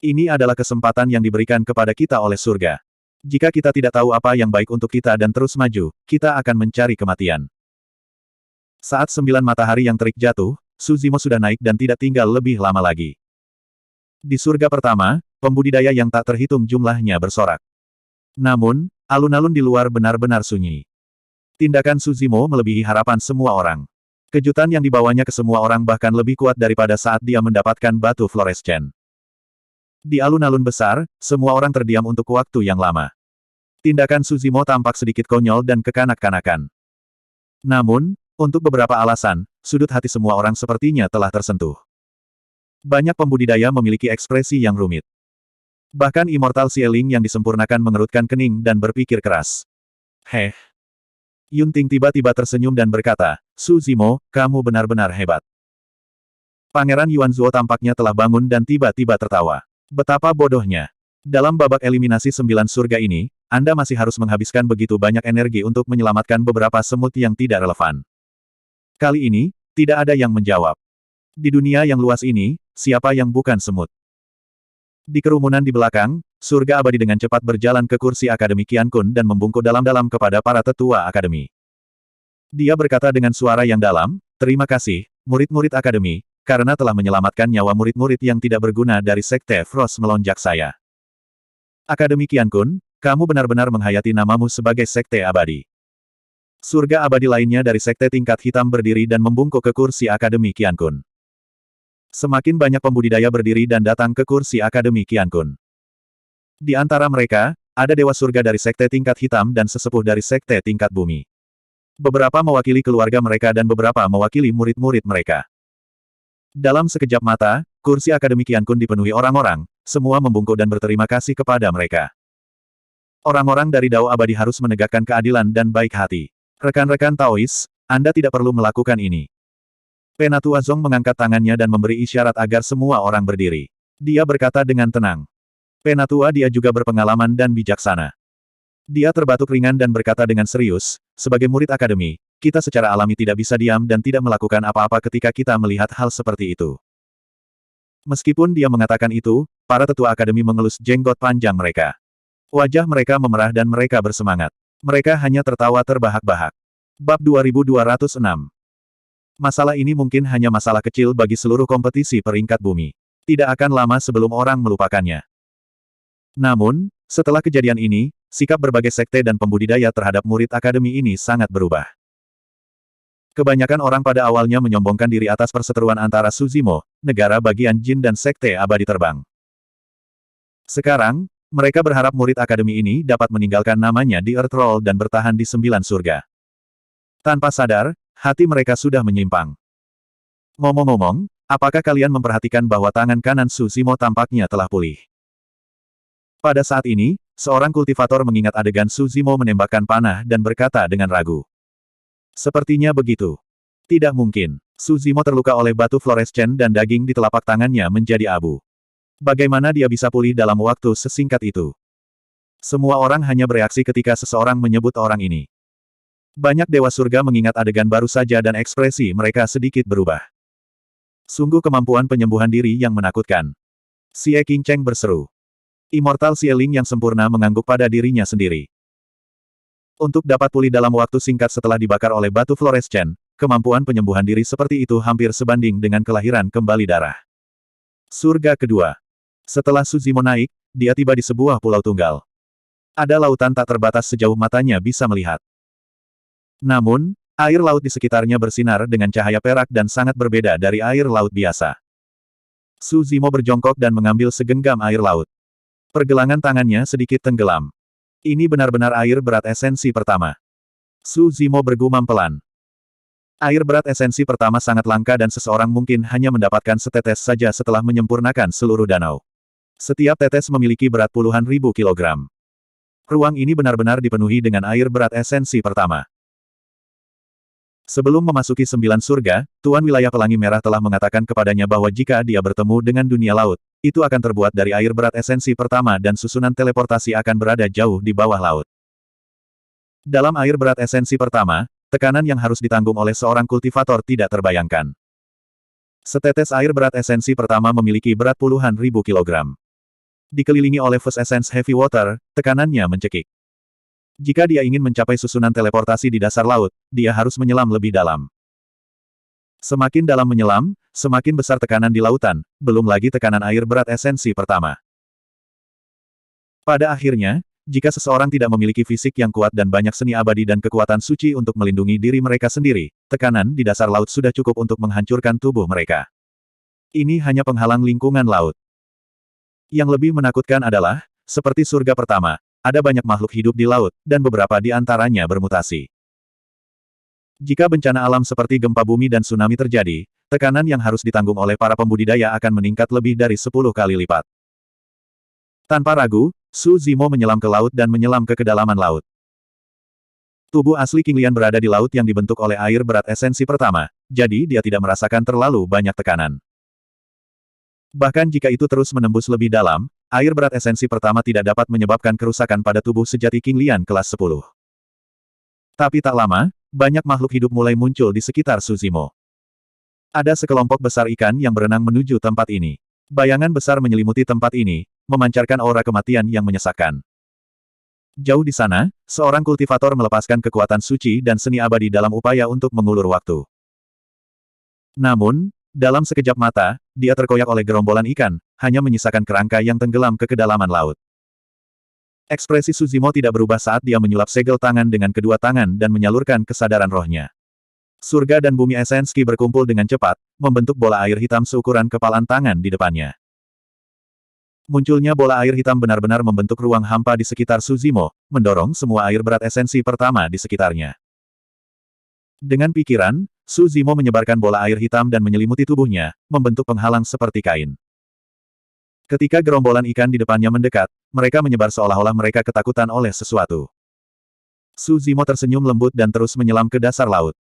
Ini adalah kesempatan yang diberikan kepada kita oleh surga. Jika kita tidak tahu apa yang baik untuk kita dan terus maju, kita akan mencari kematian. Saat 9 matahari yang terik jatuh, Su Zimo sudah naik dan tidak tinggal lebih lama lagi. Di surga pertama, pembudidaya yang tak terhitung jumlahnya bersorak. Namun, alun-alun di luar benar-benar sunyi. Tindakan Su Zimo melebihi harapan semua orang. Kejutan yang dibawanya ke semua orang bahkan lebih kuat daripada saat dia mendapatkan batu fluorescen. Di alun-alun besar, semua orang terdiam untuk waktu yang lama. Tindakan Su Zimo tampak sedikit konyol dan kekanak-kanakan. Namun, untuk beberapa alasan, sudut hati semua orang sepertinya telah tersentuh. Banyak pembudidaya memiliki ekspresi yang rumit. Bahkan Immortal Xieling yang disempurnakan mengerutkan kening dan berpikir keras. Heh. Yunting tiba-tiba tersenyum dan berkata, Su Zimo, kamu benar-benar hebat. Pangeran Yuanzuo tampaknya telah bangun dan tiba-tiba tertawa. Betapa bodohnya. Dalam babak eliminasi 9 surga ini, Anda masih harus menghabiskan begitu banyak energi untuk menyelamatkan beberapa semut yang tidak relevan. Kali ini, tidak ada yang menjawab. Di dunia yang luas ini, siapa yang bukan semut? Di kerumunan di belakang, surga abadi dengan cepat berjalan ke kursi Akademi Qiankun dan membungkuk dalam-dalam kepada para tetua Akademi. Dia berkata dengan suara yang dalam, terima kasih, murid-murid Akademi, karena telah menyelamatkan nyawa murid-murid yang tidak berguna dari Sekte Frost melonjak saya. Akademi Qiankun, kamu benar-benar menghayati namamu sebagai Sekte Abadi. Surga abadi lainnya dari Sekte Tingkat Hitam berdiri dan membungkuk ke kursi Akademi Qiankun. Semakin banyak pembudidaya berdiri dan datang ke kursi Akademi Qiankun. Di antara mereka, ada Dewa Surga dari Sekte Tingkat Hitam dan sesepuh dari Sekte Tingkat Bumi. Beberapa mewakili keluarga mereka dan beberapa mewakili murid-murid mereka. Dalam sekejap mata, kursi Akademi Qiankun dipenuhi orang-orang, semua membungkuk dan berterima kasih kepada mereka. Orang-orang dari Dao Abadi harus menegakkan keadilan dan baik hati. Rekan-rekan Taois, Anda tidak perlu melakukan ini. Penatua Zong mengangkat tangannya dan memberi isyarat agar semua orang berdiri. Dia berkata dengan tenang. Penatua dia juga berpengalaman dan bijaksana. Dia terbatuk ringan dan berkata dengan serius, sebagai murid akademi, kita secara alami tidak bisa diam dan tidak melakukan apa-apa ketika kita melihat hal seperti itu. Meskipun dia mengatakan itu, para tetua akademi mengelus jenggot panjang mereka. Wajah mereka memerah dan mereka bersemangat. Mereka hanya tertawa terbahak-bahak. Bab 2206. Masalah ini mungkin hanya masalah kecil bagi seluruh kompetisi peringkat bumi. Tidak akan lama sebelum orang melupakannya. Namun, setelah kejadian ini, sikap berbagai sekte dan pembudidaya terhadap murid akademi ini sangat berubah. Kebanyakan orang pada awalnya menyombongkan diri atas perseteruan antara Su Zimo, negara bagian jin dan sekte abadi terbang. Sekarang, mereka berharap murid akademi ini dapat meninggalkan namanya di Earth Roll dan bertahan di 9 surga. Tanpa sadar, hati mereka sudah menyimpang. Ngomong-ngomong, apakah kalian memperhatikan bahwa tangan kanan Su Zimo tampaknya telah pulih? Pada saat ini, seorang kultivator mengingat adegan Su Zimo menembakkan panah dan berkata dengan ragu. Sepertinya begitu. Tidak mungkin. Su Zimo terluka oleh batu fluorescen dan daging di telapak tangannya menjadi abu. Bagaimana dia bisa pulih dalam waktu sesingkat itu? Semua orang hanya bereaksi ketika seseorang menyebut orang ini. Banyak dewa surga mengingat adegan baru saja dan ekspresi mereka sedikit berubah. Sungguh kemampuan penyembuhan diri yang menakutkan. Xie Qingcheng berseru. Immortal Xieling yang sempurna mengangguk pada dirinya sendiri. Untuk dapat pulih dalam waktu singkat setelah dibakar oleh batu fluorescen, kemampuan penyembuhan diri seperti itu hampir sebanding dengan kelahiran kembali darah. Surga kedua. Setelah Su Zimo naik, dia tiba di sebuah pulau tunggal. Ada lautan tak terbatas sejauh matanya bisa melihat. Namun, air laut di sekitarnya bersinar dengan cahaya perak dan sangat berbeda dari air laut biasa. Su Zimo berjongkok dan mengambil segenggam air laut. Pergelangan tangannya sedikit tenggelam. Ini benar-benar air berat esensi pertama. Su Zimo bergumam pelan. Air berat esensi pertama sangat langka dan seseorang mungkin hanya mendapatkan setetes saja setelah menyempurnakan seluruh danau. Setiap tetes memiliki berat puluhan ribu kilogram. Ruang ini benar-benar dipenuhi dengan air berat esensi pertama. Sebelum memasuki 9 surga, Tuan Wilayah Pelangi Merah telah mengatakan kepadanya bahwa jika dia bertemu dengan dunia laut, itu akan terbuat dari air berat esensi pertama dan susunan teleportasi akan berada jauh di bawah laut. Dalam air berat esensi pertama, tekanan yang harus ditanggung oleh seorang kultivator tidak terbayangkan. Setetes air berat esensi pertama memiliki berat puluhan ribu kilogram. Dikelilingi oleh Fuzz Essence Heavy Water, tekanannya mencekik. Jika dia ingin mencapai susunan teleportasi di dasar laut, dia harus menyelam lebih dalam. Semakin dalam menyelam, semakin besar tekanan di lautan, belum lagi tekanan air berat esensi pertama. Pada akhirnya, jika seseorang tidak memiliki fisik yang kuat dan banyak seni abadi dan kekuatan suci untuk melindungi diri mereka sendiri, tekanan di dasar laut sudah cukup untuk menghancurkan tubuh mereka. Ini hanya penghalang lingkungan laut. Yang lebih menakutkan adalah, seperti surga pertama, ada banyak makhluk hidup di laut, dan beberapa di antaranya bermutasi. Jika bencana alam seperti gempa bumi dan tsunami terjadi, tekanan yang harus ditanggung oleh para pembudidaya akan meningkat lebih dari 10 kali lipat. Tanpa ragu, Su Zimo menyelam ke laut dan menyelam ke kedalaman laut. Tubuh asli King Lian berada di laut yang dibentuk oleh air berat esensi pertama, jadi dia tidak merasakan terlalu banyak tekanan. Bahkan jika itu terus menembus lebih dalam, air berat esensi pertama tidak dapat menyebabkan kerusakan pada tubuh sejati King Lian kelas 10. Tapi tak lama, banyak makhluk hidup mulai muncul di sekitar Su Zimo. Ada sekelompok besar ikan yang berenang menuju tempat ini. Bayangan besar menyelimuti tempat ini, memancarkan aura kematian yang menyesakkan. Jauh di sana, seorang kultivator melepaskan kekuatan suci dan seni abadi dalam upaya untuk mengulur waktu. Namun, dalam sekejap mata, dia terkoyak oleh gerombolan ikan, hanya menyisakan kerangka yang tenggelam ke kedalaman laut. Ekspresi Su Zimo tidak berubah saat dia menyulap segel tangan dengan kedua tangan dan menyalurkan kesadaran rohnya. Surga dan bumi esensi berkumpul dengan cepat, membentuk bola air hitam seukuran kepalan tangan di depannya. Munculnya bola air hitam benar-benar membentuk ruang hampa di sekitar Su Zimo, mendorong semua air berat esensi pertama di sekitarnya. Dengan pikiran, Su Zimo menyebarkan bola air hitam dan menyelimuti tubuhnya, membentuk penghalang seperti kain. Ketika gerombolan ikan di depannya mendekat, mereka menyebar seolah-olah mereka ketakutan oleh sesuatu. Su Zimo tersenyum lembut dan terus menyelam ke dasar laut.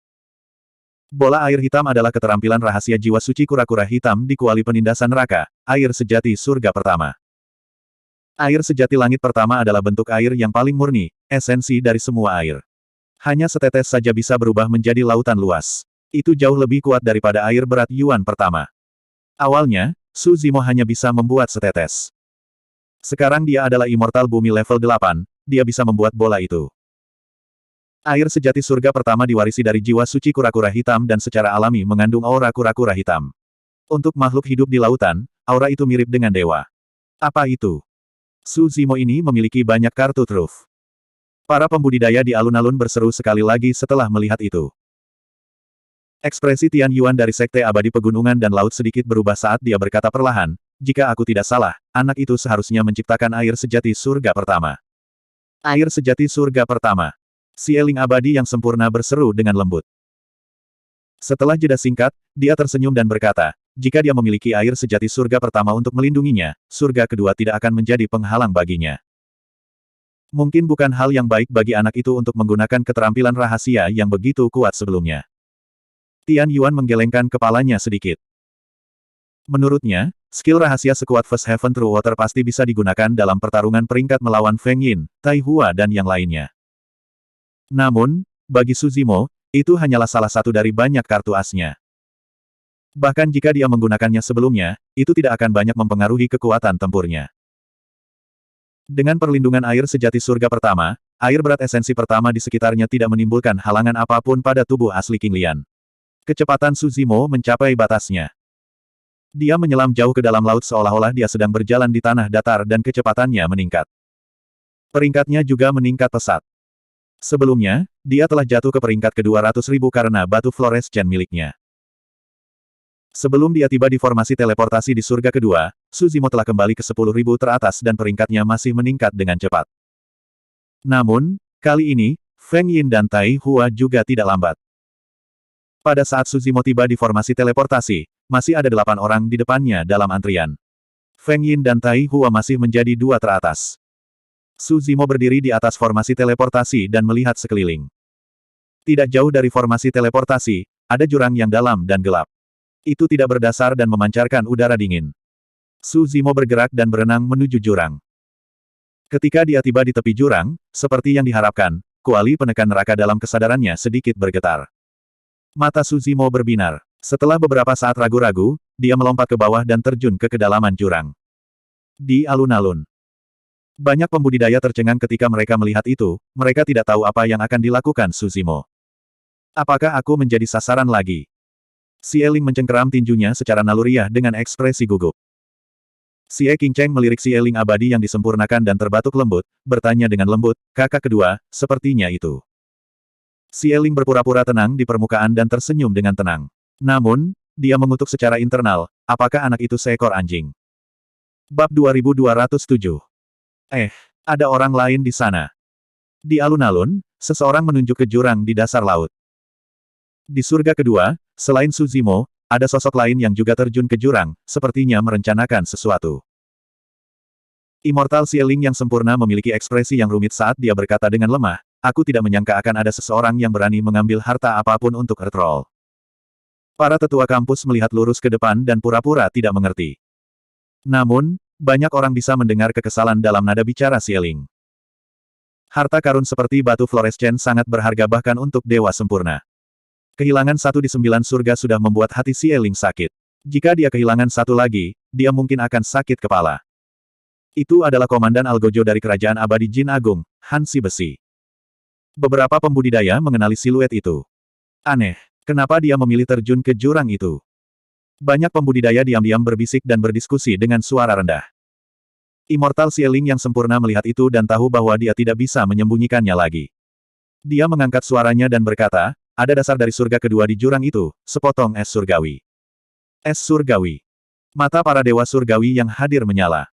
Bola air hitam adalah keterampilan rahasia jiwa suci kura-kura hitam di kuali penindasan neraka, air sejati surga pertama. Air sejati langit pertama adalah bentuk air yang paling murni, esensi dari semua air. Hanya setetes saja bisa berubah menjadi lautan luas. Itu jauh lebih kuat daripada air berat Yuan pertama. Awalnya, Su Zimo hanya bisa membuat setetes. Sekarang dia adalah immortal bumi level 8, dia bisa membuat bola itu. Air sejati surga pertama diwarisi dari jiwa suci kura-kura hitam dan secara alami mengandung aura kura-kura hitam. Untuk makhluk hidup di lautan, aura itu mirip dengan dewa. Apa itu? Su Zimo ini memiliki banyak kartu truf. Para pembudidaya di alun-alun berseru sekali lagi setelah melihat itu. Ekspresi Tian Yuan dari Sekte Abadi Pegunungan dan Laut sedikit berubah saat dia berkata perlahan, jika aku tidak salah, anak itu seharusnya menciptakan air sejati surga pertama. Air sejati surga pertama. Sieling abadi yang sempurna berseru dengan lembut. Setelah jeda singkat, dia tersenyum dan berkata, jika dia memiliki air sejati surga pertama untuk melindunginya, surga kedua tidak akan menjadi penghalang baginya. Mungkin bukan hal yang baik bagi anak itu untuk menggunakan keterampilan rahasia yang begitu kuat sebelumnya. Tian Yuan menggelengkan kepalanya sedikit. Menurutnya, skill rahasia sekuat First Heaven True Water pasti bisa digunakan dalam pertarungan peringkat melawan Feng Yin, Tai Hua dan yang lainnya. Namun, bagi Su Zimo, itu hanyalah salah satu dari banyak kartu asnya. Bahkan jika dia menggunakannya sebelumnya, itu tidak akan banyak mempengaruhi kekuatan tempurnya. Dengan perlindungan air sejati surga pertama, air berat esensi pertama di sekitarnya tidak menimbulkan halangan apapun pada tubuh asli King Lian. Kecepatan Su Zimo mencapai batasnya. Dia menyelam jauh ke dalam laut seolah-olah dia sedang berjalan di tanah datar dan kecepatannya meningkat. Peringkatnya juga meningkat pesat. Sebelumnya, dia telah jatuh ke peringkat ke-200.000 karena batu fluorescen miliknya. Sebelum dia tiba di formasi teleportasi di surga kedua, Suzimo telah kembali ke 10.000 teratas dan peringkatnya masih meningkat dengan cepat. Namun, kali ini, Feng Yin dan Tai Hua juga tidak lambat. Pada saat Suzimo tiba di formasi teleportasi, masih ada 8 orang di depannya dalam antrian. Feng Yin dan Tai Hua masih menjadi 2 teratas. Suzimo berdiri di atas formasi teleportasi dan melihat sekeliling. Tidak jauh dari formasi teleportasi, ada jurang yang dalam dan gelap. Itu tidak berdasar dan memancarkan udara dingin. Suzimo bergerak dan berenang menuju jurang. Ketika dia tiba di tepi jurang, seperti yang diharapkan, kuali penekan neraka dalam kesadarannya sedikit bergetar. Mata Suzimo berbinar. Setelah beberapa saat ragu-ragu, dia melompat ke bawah dan terjun ke kedalaman jurang. Di alun-alun. Banyak pembudidaya tercengang ketika mereka melihat itu, mereka tidak tahu apa yang akan dilakukan Suzimo. Apakah aku menjadi sasaran lagi? Xie Ling mencengkeram tinjunya secara naluriah dengan ekspresi gugup. Xie Qingcheng melirik Xie Ling abadi yang disempurnakan dan terbatuk lembut, bertanya dengan lembut, kakak kedua, sepertinya itu. Xie Ling berpura-pura tenang di permukaan dan tersenyum dengan tenang. Namun, dia mengutuk secara internal, apakah anak itu seekor anjing? Bab 2207. Ada orang lain di sana. Di alun-alun, seseorang menunjuk ke jurang di dasar laut. Di surga kedua, selain Suzimo, ada sosok lain yang juga terjun ke jurang, sepertinya merencanakan sesuatu. Immortal Xie Ling yang sempurna memiliki ekspresi yang rumit saat dia berkata dengan lemah, aku tidak menyangka akan ada seseorang yang berani mengambil harta apapun untuk Earth Roll. Para tetua kampus melihat lurus ke depan dan pura-pura tidak mengerti. Namun, banyak orang bisa mendengar kekesalan dalam nada bicara Xie Ling. Harta karun seperti batu fluorescen sangat berharga bahkan untuk dewa sempurna. Kehilangan 1 di 9 surga sudah membuat hati Xie Ling sakit. Jika dia kehilangan 1 lagi, dia mungkin akan sakit kepala. Itu adalah Komandan Algojo dari Kerajaan Abadi Jin Agung, Hansi Besi. Beberapa pembudidaya mengenali siluet itu. Aneh, kenapa dia memilih terjun ke jurang itu? Banyak pembudidaya diam-diam berbisik dan berdiskusi dengan suara rendah. Immortal Xie Ling yang sempurna melihat itu dan tahu bahwa dia tidak bisa menyembunyikannya lagi. Dia mengangkat suaranya dan berkata, ada dasar dari surga kedua di jurang itu, sepotong es surgawi. Es surgawi. Mata para dewa surgawi yang hadir menyala.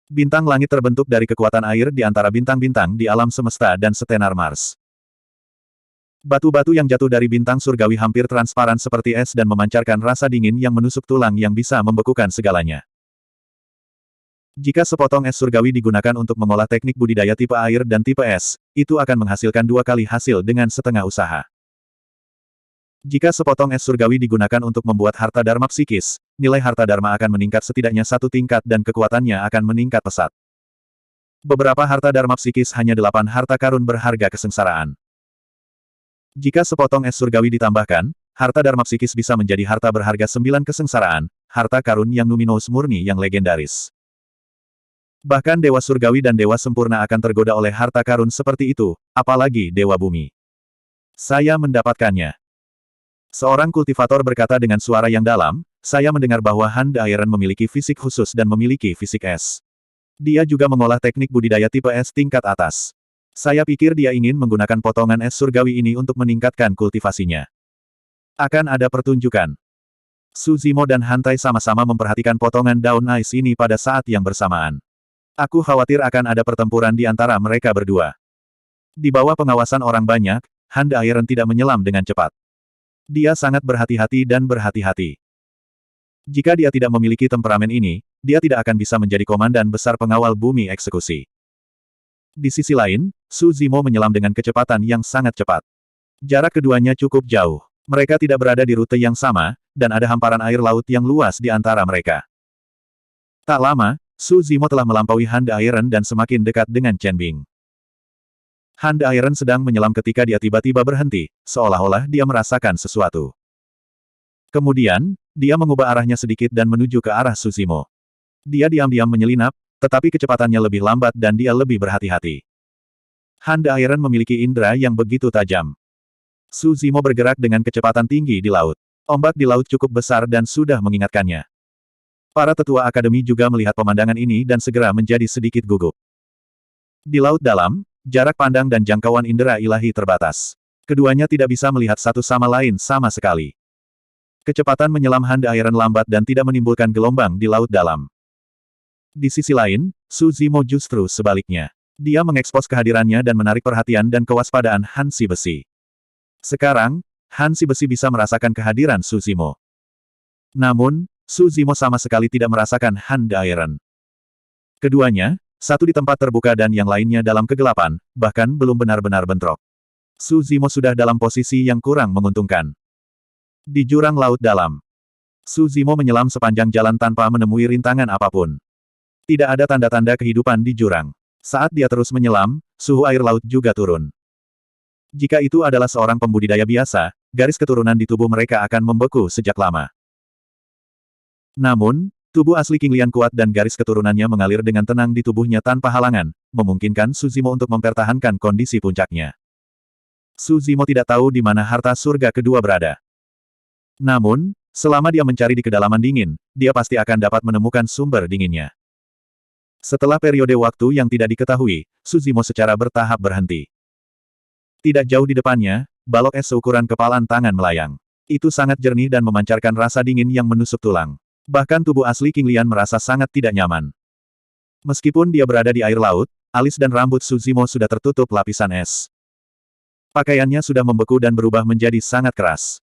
Bintang langit terbentuk dari kekuatan air di antara bintang-bintang di alam semesta dan setenar Mars. Batu-batu yang jatuh dari bintang surgawi hampir transparan seperti es dan memancarkan rasa dingin yang menusuk tulang yang bisa membekukan segalanya. Jika sepotong es surgawi digunakan untuk mengolah teknik budidaya tipe air dan tipe es, itu akan menghasilkan 2 kali hasil dengan setengah usaha. Jika sepotong es surgawi digunakan untuk membuat harta dharma psikis, nilai harta dharma akan meningkat setidaknya 1 tingkat dan kekuatannya akan meningkat pesat. Beberapa harta dharma psikis hanya 8 harta karun berharga kesengsaraan. Jika sepotong es surgawi ditambahkan, harta dharma psikis bisa menjadi harta berharga 9 kesengsaraan, harta karun yang numinous murni yang legendaris. Bahkan dewa surgawi dan dewa sempurna akan tergoda oleh harta karun seperti itu, apalagi dewa bumi. Saya mendapatkannya. Seorang kultivator berkata dengan suara yang dalam, saya mendengar bahwa Han De Iron memiliki fisik khusus dan memiliki fisik es. Dia juga mengolah teknik budidaya tipe es tingkat atas. Saya pikir dia ingin menggunakan potongan es surgawi ini untuk meningkatkan kultivasinya. Akan ada pertunjukan. Suzimo dan Hantai sama-sama memperhatikan potongan daun ais ini pada saat yang bersamaan. Aku khawatir akan ada pertempuran di antara mereka berdua. Di bawah pengawasan orang banyak, Han De Iron tidak menyelam dengan cepat. Dia sangat berhati-hati dan berhati-hati. Jika dia tidak memiliki temperamen ini, dia tidak akan bisa menjadi komandan besar pengawal bumi eksekusi. Di sisi lain, Suzimo menyelam dengan kecepatan yang sangat cepat. Jarak keduanya cukup jauh. Mereka tidak berada di rute yang sama, dan ada hamparan air laut yang luas di antara mereka. Tak lama, Suzimo telah melampaui Han De Iron dan semakin dekat dengan Chen Bing. Han De Iron sedang menyelam ketika dia tiba-tiba berhenti, seolah-olah dia merasakan sesuatu. Kemudian, dia mengubah arahnya sedikit dan menuju ke arah Suzimo. Dia diam-diam menyelinap, tetapi kecepatannya lebih lambat dan dia lebih berhati-hati. Han De Iron memiliki indera yang begitu tajam. Suzimo bergerak dengan kecepatan tinggi di laut. Ombak di laut cukup besar dan sudah mengingatkannya. Para tetua akademi juga melihat pemandangan ini dan segera menjadi sedikit gugup. Di laut dalam, jarak pandang dan jangkauan indera ilahi terbatas. Keduanya tidak bisa melihat satu sama lain sama sekali. Kecepatan menyelam Han De Iron lambat dan tidak menimbulkan gelombang di laut dalam. Di sisi lain, Su Zimo justru sebaliknya. Dia mengekspos kehadirannya dan menarik perhatian dan kewaspadaan Han Si Besi. Sekarang, Han Si Besi bisa merasakan kehadiran Su Zimo. Namun, Su Zimo sama sekali tidak merasakan Han De Iron. Keduanya, satu di tempat terbuka dan yang lainnya dalam kegelapan, bahkan belum benar-benar bentrok. Su Zimo sudah dalam posisi yang kurang menguntungkan. Di jurang laut dalam, Su Zimo menyelam sepanjang jalan tanpa menemui rintangan apapun. Tidak ada tanda-tanda kehidupan di jurang. Saat dia terus menyelam, suhu air laut juga turun. Jika itu adalah seorang pembudidaya biasa, garis keturunan di tubuh mereka akan membeku sejak lama. Namun, tubuh asli King Lian kuat dan garis keturunannya mengalir dengan tenang di tubuhnya tanpa halangan, memungkinkan Su Zimo untuk mempertahankan kondisi puncaknya. Su Zimo tidak tahu di mana harta surga kedua berada. Namun, selama dia mencari di kedalaman dingin, dia pasti akan dapat menemukan sumber dinginnya. Setelah periode waktu yang tidak diketahui, Su Zimo secara bertahap berhenti. Tidak jauh di depannya, balok es seukuran kepalan tangan melayang. Itu sangat jernih dan memancarkan rasa dingin yang menusuk tulang. Bahkan tubuh asli King Lian merasa sangat tidak nyaman. Meskipun dia berada di air laut, alis dan rambut Su Zimo sudah tertutup lapisan es. Pakaiannya sudah membeku dan berubah menjadi sangat keras.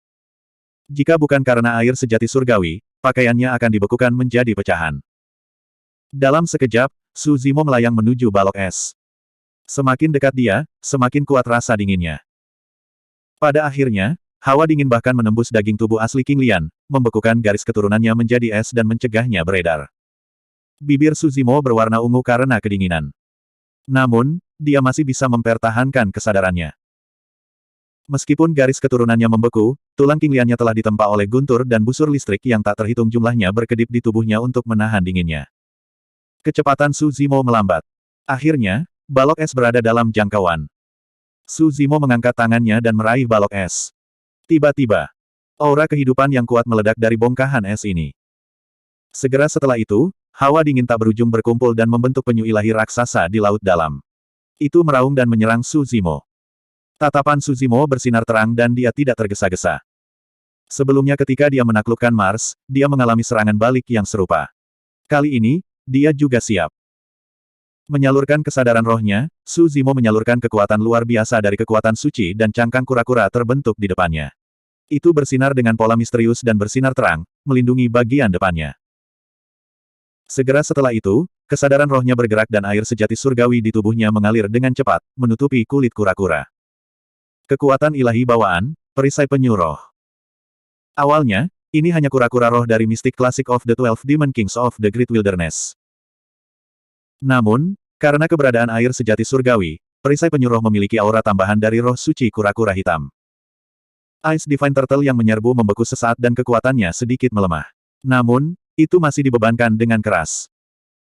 Jika bukan karena air sejati surgawi, pakaiannya akan dibekukan menjadi pecahan. Dalam sekejap, Su Zimo melayang menuju balok es. Semakin dekat dia, semakin kuat rasa dinginnya. Pada akhirnya, hawa dingin bahkan menembus daging tubuh asli King Lian, membekukan garis keturunannya menjadi es dan mencegahnya beredar. Bibir Su Zimo berwarna ungu karena kedinginan. Namun, dia masih bisa mempertahankan kesadarannya. Meskipun garis keturunannya membeku, tulang King Liannya telah ditempa oleh guntur dan busur listrik yang tak terhitung jumlahnya berkedip di tubuhnya untuk menahan dinginnya. Kecepatan Su Zimo melambat. Akhirnya, balok es berada dalam jangkauan. Su Zimo mengangkat tangannya dan meraih balok es. Tiba-tiba, aura kehidupan yang kuat meledak dari bongkahan es ini. Segera setelah itu, hawa dingin tak berujung berkumpul dan membentuk penyu ilahi raksasa di laut dalam. Itu meraung dan menyerang Su Zimo. Tatapan Su Zimo bersinar terang dan dia tidak tergesa-gesa. Sebelumnya ketika dia menaklukkan Mars, dia mengalami serangan balik yang serupa. Kali ini, dia juga siap. Menyalurkan kesadaran rohnya, Su Zimo menyalurkan kekuatan luar biasa dari kekuatan suci dan cangkang kura-kura terbentuk di depannya. Itu bersinar dengan pola misterius dan bersinar terang, melindungi bagian depannya. Segera setelah itu, kesadaran rohnya bergerak dan air sejati surgawi di tubuhnya mengalir dengan cepat, menutupi kulit kura-kura. Kekuatan ilahi bawaan, perisai penyu roh. Awalnya, ini hanya kura-kura roh dari Mystic Classic of the 12 Demon Kings of the Great Wilderness. Namun, karena keberadaan air sejati surgawi, perisai penyu roh memiliki aura tambahan dari roh suci kura-kura hitam. Ice Divine Turtle yang menyerbu membeku sesaat dan kekuatannya sedikit melemah. Namun, itu masih dibebankan dengan keras.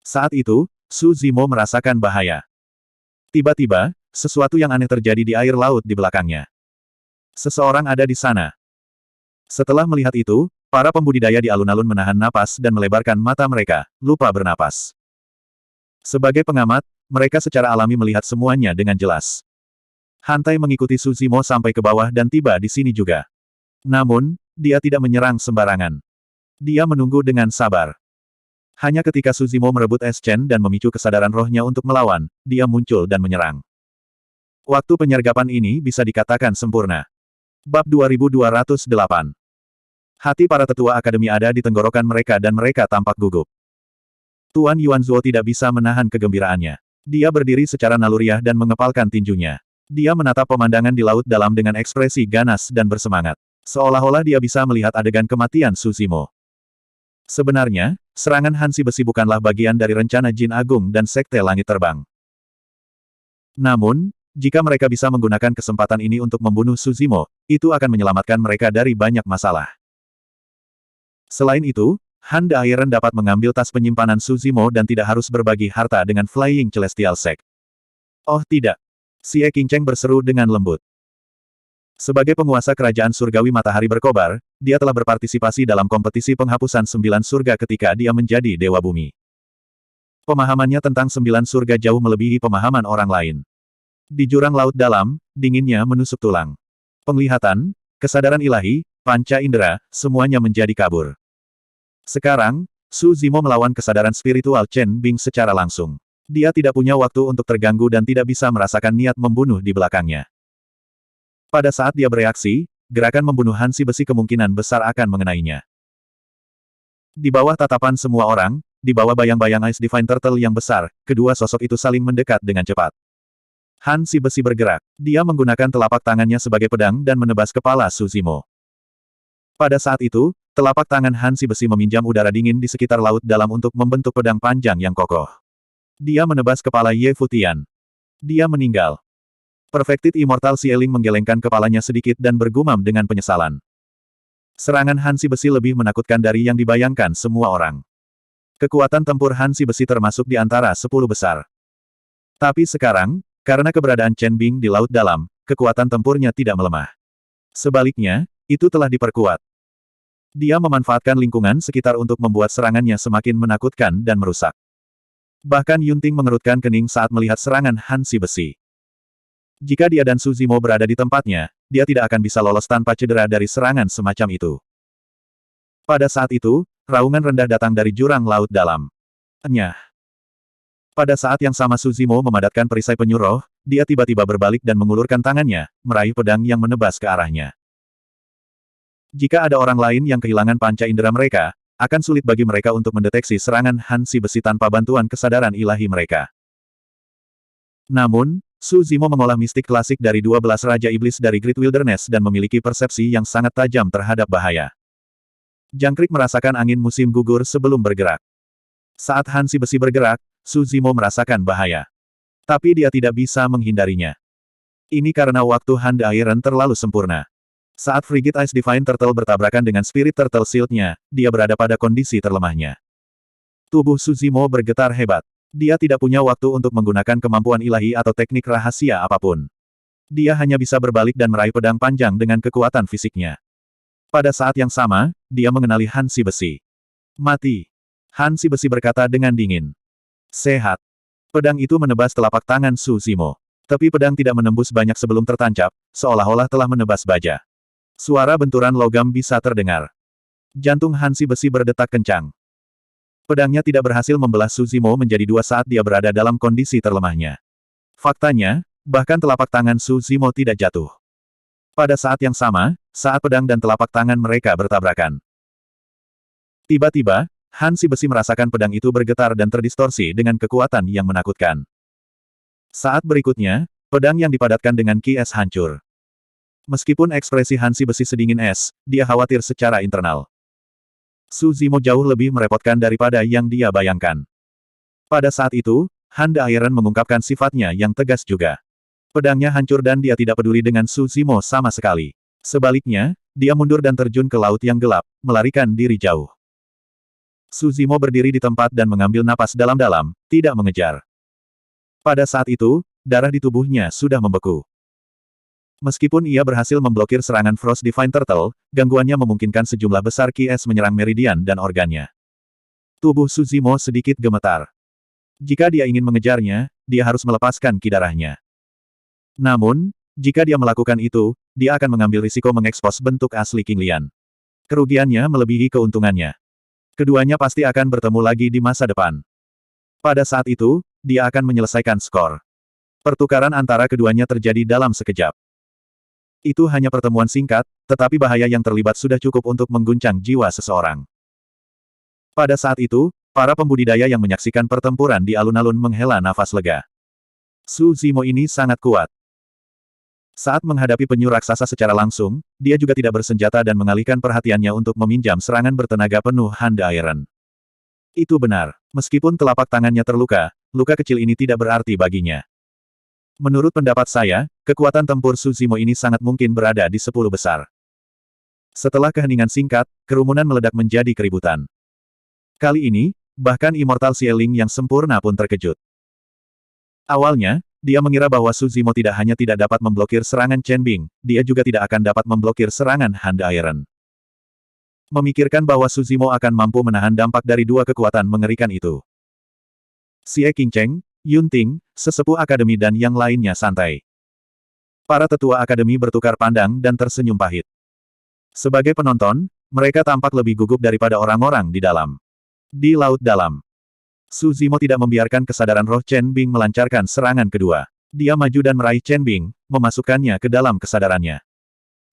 Saat itu, Su Zimo merasakan bahaya. Tiba-tiba, sesuatu yang aneh terjadi di air laut di belakangnya. Seseorang ada di sana. Setelah melihat itu, para pembudidaya di alun-alun menahan napas dan melebarkan mata mereka, lupa bernapas. Sebagai pengamat, mereka secara alami melihat semuanya dengan jelas. Hantai mengikuti Su Zimo sampai ke bawah dan tiba di sini juga. Namun, dia tidak menyerang sembarangan. Dia menunggu dengan sabar. Hanya ketika Su Zimo merebut es Chen dan memicu kesadaran rohnya untuk melawan, dia muncul dan menyerang. Waktu penyergapan ini bisa dikatakan sempurna. Bab 2208. Hati para tetua akademi ada di tenggorokan mereka dan mereka tampak gugup. Tuan Yuanzuo tidak bisa menahan kegembiraannya. Dia berdiri secara naluriah dan mengepalkan tinjunya. Dia menatap pemandangan di laut dalam dengan ekspresi ganas dan bersemangat. Seolah-olah dia bisa melihat adegan kematian Su Zimo. Sebenarnya, serangan Han Si Besi bukanlah bagian dari rencana Jin Agung dan Sekte Langit Terbang. Namun, jika mereka bisa menggunakan kesempatan ini untuk membunuh Su Zimo, itu akan menyelamatkan mereka dari banyak masalah. Selain itu, Han De Iron dapat mengambil tas penyimpanan Su Zimo dan tidak harus berbagi harta dengan Flying Celestial Sect. Oh tidak! Xie Qingcheng berseru dengan lembut. Sebagai penguasa kerajaan surgawi matahari berkobar, dia telah berpartisipasi dalam kompetisi penghapusan 9 surga ketika dia menjadi Dewa Bumi. Pemahamannya tentang 9 surga jauh melebihi pemahaman orang lain. Di jurang laut dalam, dinginnya menusuk tulang. Penglihatan, kesadaran ilahi, panca indera, semuanya menjadi kabur. Sekarang, Su Zimo melawan kesadaran spiritual Chen Bing secara langsung. Dia tidak punya waktu untuk terganggu dan tidak bisa merasakan niat membunuh di belakangnya. Pada saat dia bereaksi, gerakan membunuh Hansi Besi kemungkinan besar akan mengenainya. Di bawah tatapan semua orang, di bawah bayang-bayang Ice Divine Turtle yang besar, kedua sosok itu saling mendekat dengan cepat. Hansi Besi bergerak. Dia menggunakan telapak tangannya sebagai pedang dan menebas kepala Su Zimo. Pada saat itu, telapak tangan Hansi Besi meminjam udara dingin di sekitar laut dalam untuk membentuk pedang panjang yang kokoh. Dia menebas kepala Ye Futian. Dia meninggal. Perfected Immortal Xieling menggelengkan kepalanya sedikit dan bergumam dengan penyesalan. Serangan Hansi Besi lebih menakutkan dari yang dibayangkan semua orang. Kekuatan tempur Hansi Besi termasuk di antara 10 besar. Tapi sekarang, karena keberadaan Chen Bing di laut dalam, kekuatan tempurnya tidak melemah. Sebaliknya, itu telah diperkuat. Dia memanfaatkan lingkungan sekitar untuk membuat serangannya semakin menakutkan dan merusak. Bahkan Yunting mengerutkan kening saat melihat serangan Hansi Besi. Jika dia dan Su Zimo berada di tempatnya, dia tidak akan bisa lolos tanpa cedera dari serangan semacam itu. Pada saat itu, raungan rendah datang dari jurang laut dalam. Enyah. Pada saat yang sama Su Zimo memadatkan perisai penyuruh, dia tiba-tiba berbalik dan mengulurkan tangannya, meraih pedang yang menebas ke arahnya. Jika ada orang lain yang kehilangan panca indera mereka, akan sulit bagi mereka untuk mendeteksi serangan Hansi Besi tanpa bantuan kesadaran ilahi mereka. Namun, Su Zimo mengolah mistik klasik dari 12 Raja Iblis dari Great Wilderness dan memiliki persepsi yang sangat tajam terhadap bahaya. Jangkrik merasakan angin musim gugur sebelum bergerak. Saat Hansi Besi bergerak, Su Zimo merasakan bahaya. Tapi dia tidak bisa menghindarinya. Ini karena waktu Hand Iron terlalu sempurna. Saat Frigid Ice Divine Turtle bertabrakan dengan Spirit Turtle Shield-nya, dia berada pada kondisi terlemahnya. Tubuh Su Zimo bergetar hebat. Dia tidak punya waktu untuk menggunakan kemampuan ilahi atau teknik rahasia apapun. Dia hanya bisa berbalik dan meraih pedang panjang dengan kekuatan fisiknya. Pada saat yang sama, dia mengenali Hansi Besi. Mati. Hansi Besi berkata dengan dingin. Sehat. Pedang itu menebas telapak tangan Su Zimo. Tapi pedang tidak menembus banyak sebelum tertancap, seolah-olah telah menebas baja. Suara benturan logam bisa terdengar. Jantung Hansi Besi berdetak kencang. Pedangnya tidak berhasil membelah Su Zimo menjadi dua saat dia berada dalam kondisi terlemahnya. Faktanya, bahkan telapak tangan Su Zimo tidak jatuh. Pada saat yang sama, saat pedang dan telapak tangan mereka bertabrakan. Tiba-tiba, Hansi Besi merasakan pedang itu bergetar dan terdistorsi dengan kekuatan yang menakutkan. Saat berikutnya, pedang yang dipadatkan dengan ki es hancur. Meskipun ekspresi Hansi Besi sedingin es, dia khawatir secara internal. Su Zimo jauh lebih merepotkan daripada yang dia bayangkan. Pada saat itu, Hand Iron mengungkapkan sifatnya yang tegas juga. Pedangnya hancur dan dia tidak peduli dengan Su Zimo sama sekali. Sebaliknya, dia mundur dan terjun ke laut yang gelap, melarikan diri jauh. Su Zimo berdiri di tempat dan mengambil napas dalam-dalam, tidak mengejar. Pada saat itu, darah di tubuhnya sudah membeku. Meskipun ia berhasil memblokir serangan Frost Divine Turtle, gangguannya memungkinkan sejumlah besar ki es menyerang meridian dan organnya. Tubuh Su Zimo sedikit gemetar. Jika dia ingin mengejarnya, dia harus melepaskan ki darahnya. Namun, jika dia melakukan itu, dia akan mengambil risiko mengekspos bentuk asli King Lian. Kerugiannya melebihi keuntungannya. Keduanya pasti akan bertemu lagi di masa depan. Pada saat itu, dia akan menyelesaikan skor. Pertukaran antara keduanya terjadi dalam sekejap. Itu hanya pertemuan singkat, tetapi bahaya yang terlibat sudah cukup untuk mengguncang jiwa seseorang. Pada saat itu, para pembudidaya yang menyaksikan pertempuran di alun-alun menghela nafas lega. Su Zimo ini sangat kuat. Saat menghadapi penyu raksasa secara langsung, dia juga tidak bersenjata dan mengalihkan perhatiannya untuk meminjam serangan bertenaga penuh Hand Iron. Itu benar. Meskipun telapak tangannya terluka, luka kecil ini tidak berarti baginya. Menurut pendapat saya, kekuatan tempur Su Zimo ini sangat mungkin berada di 10 besar. Setelah keheningan singkat, kerumunan meledak menjadi keributan. Kali ini, bahkan Immortal Xieling yang sempurna pun terkejut. Awalnya, dia mengira bahwa Su Zimo tidak hanya tidak dapat memblokir serangan Chen Bing, dia juga tidak akan dapat memblokir serangan Hand Iron. Memikirkan bahwa Su Zimo akan mampu menahan dampak dari dua kekuatan mengerikan itu. Xie Qingcheng, Yun Ting, sesepuh akademi dan yang lainnya santai. Para tetua akademi bertukar pandang dan tersenyum pahit. Sebagai penonton, mereka tampak lebih gugup daripada orang-orang di dalam. Di laut dalam, Su Zimo tidak membiarkan kesadaran roh Chen Bing melancarkan serangan kedua. Dia maju dan meraih Chen Bing, memasukkannya ke dalam kesadarannya.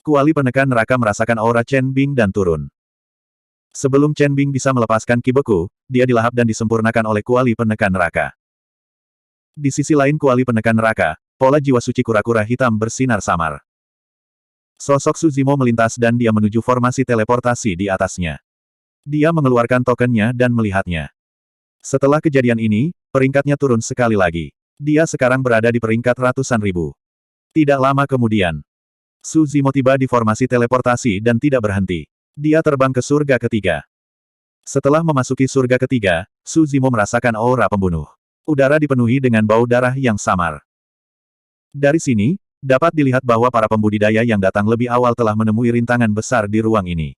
Kuali penekan neraka merasakan aura Chen Bing dan turun. Sebelum Chen Bing bisa melepaskan Ki Beku, dia dilahap dan disempurnakan oleh kuali penekan neraka. Di sisi lain kuali penekan neraka, pola jiwa suci kura-kura hitam bersinar samar. Sosok Su Zimo melintas dan dia menuju formasi teleportasi di atasnya. Dia mengeluarkan tokennya dan melihatnya. Setelah kejadian ini, peringkatnya turun sekali lagi. Dia sekarang berada di peringkat ratusan ribu. Tidak lama kemudian, Su Zimo tiba di formasi teleportasi dan tidak berhenti. Dia terbang ke surga ketiga. Setelah memasuki surga ketiga, Su Zimo merasakan aura pembunuh. Udara dipenuhi dengan bau darah yang samar. Dari sini, dapat dilihat bahwa para pembudidaya yang datang lebih awal telah menemui rintangan besar di ruang ini.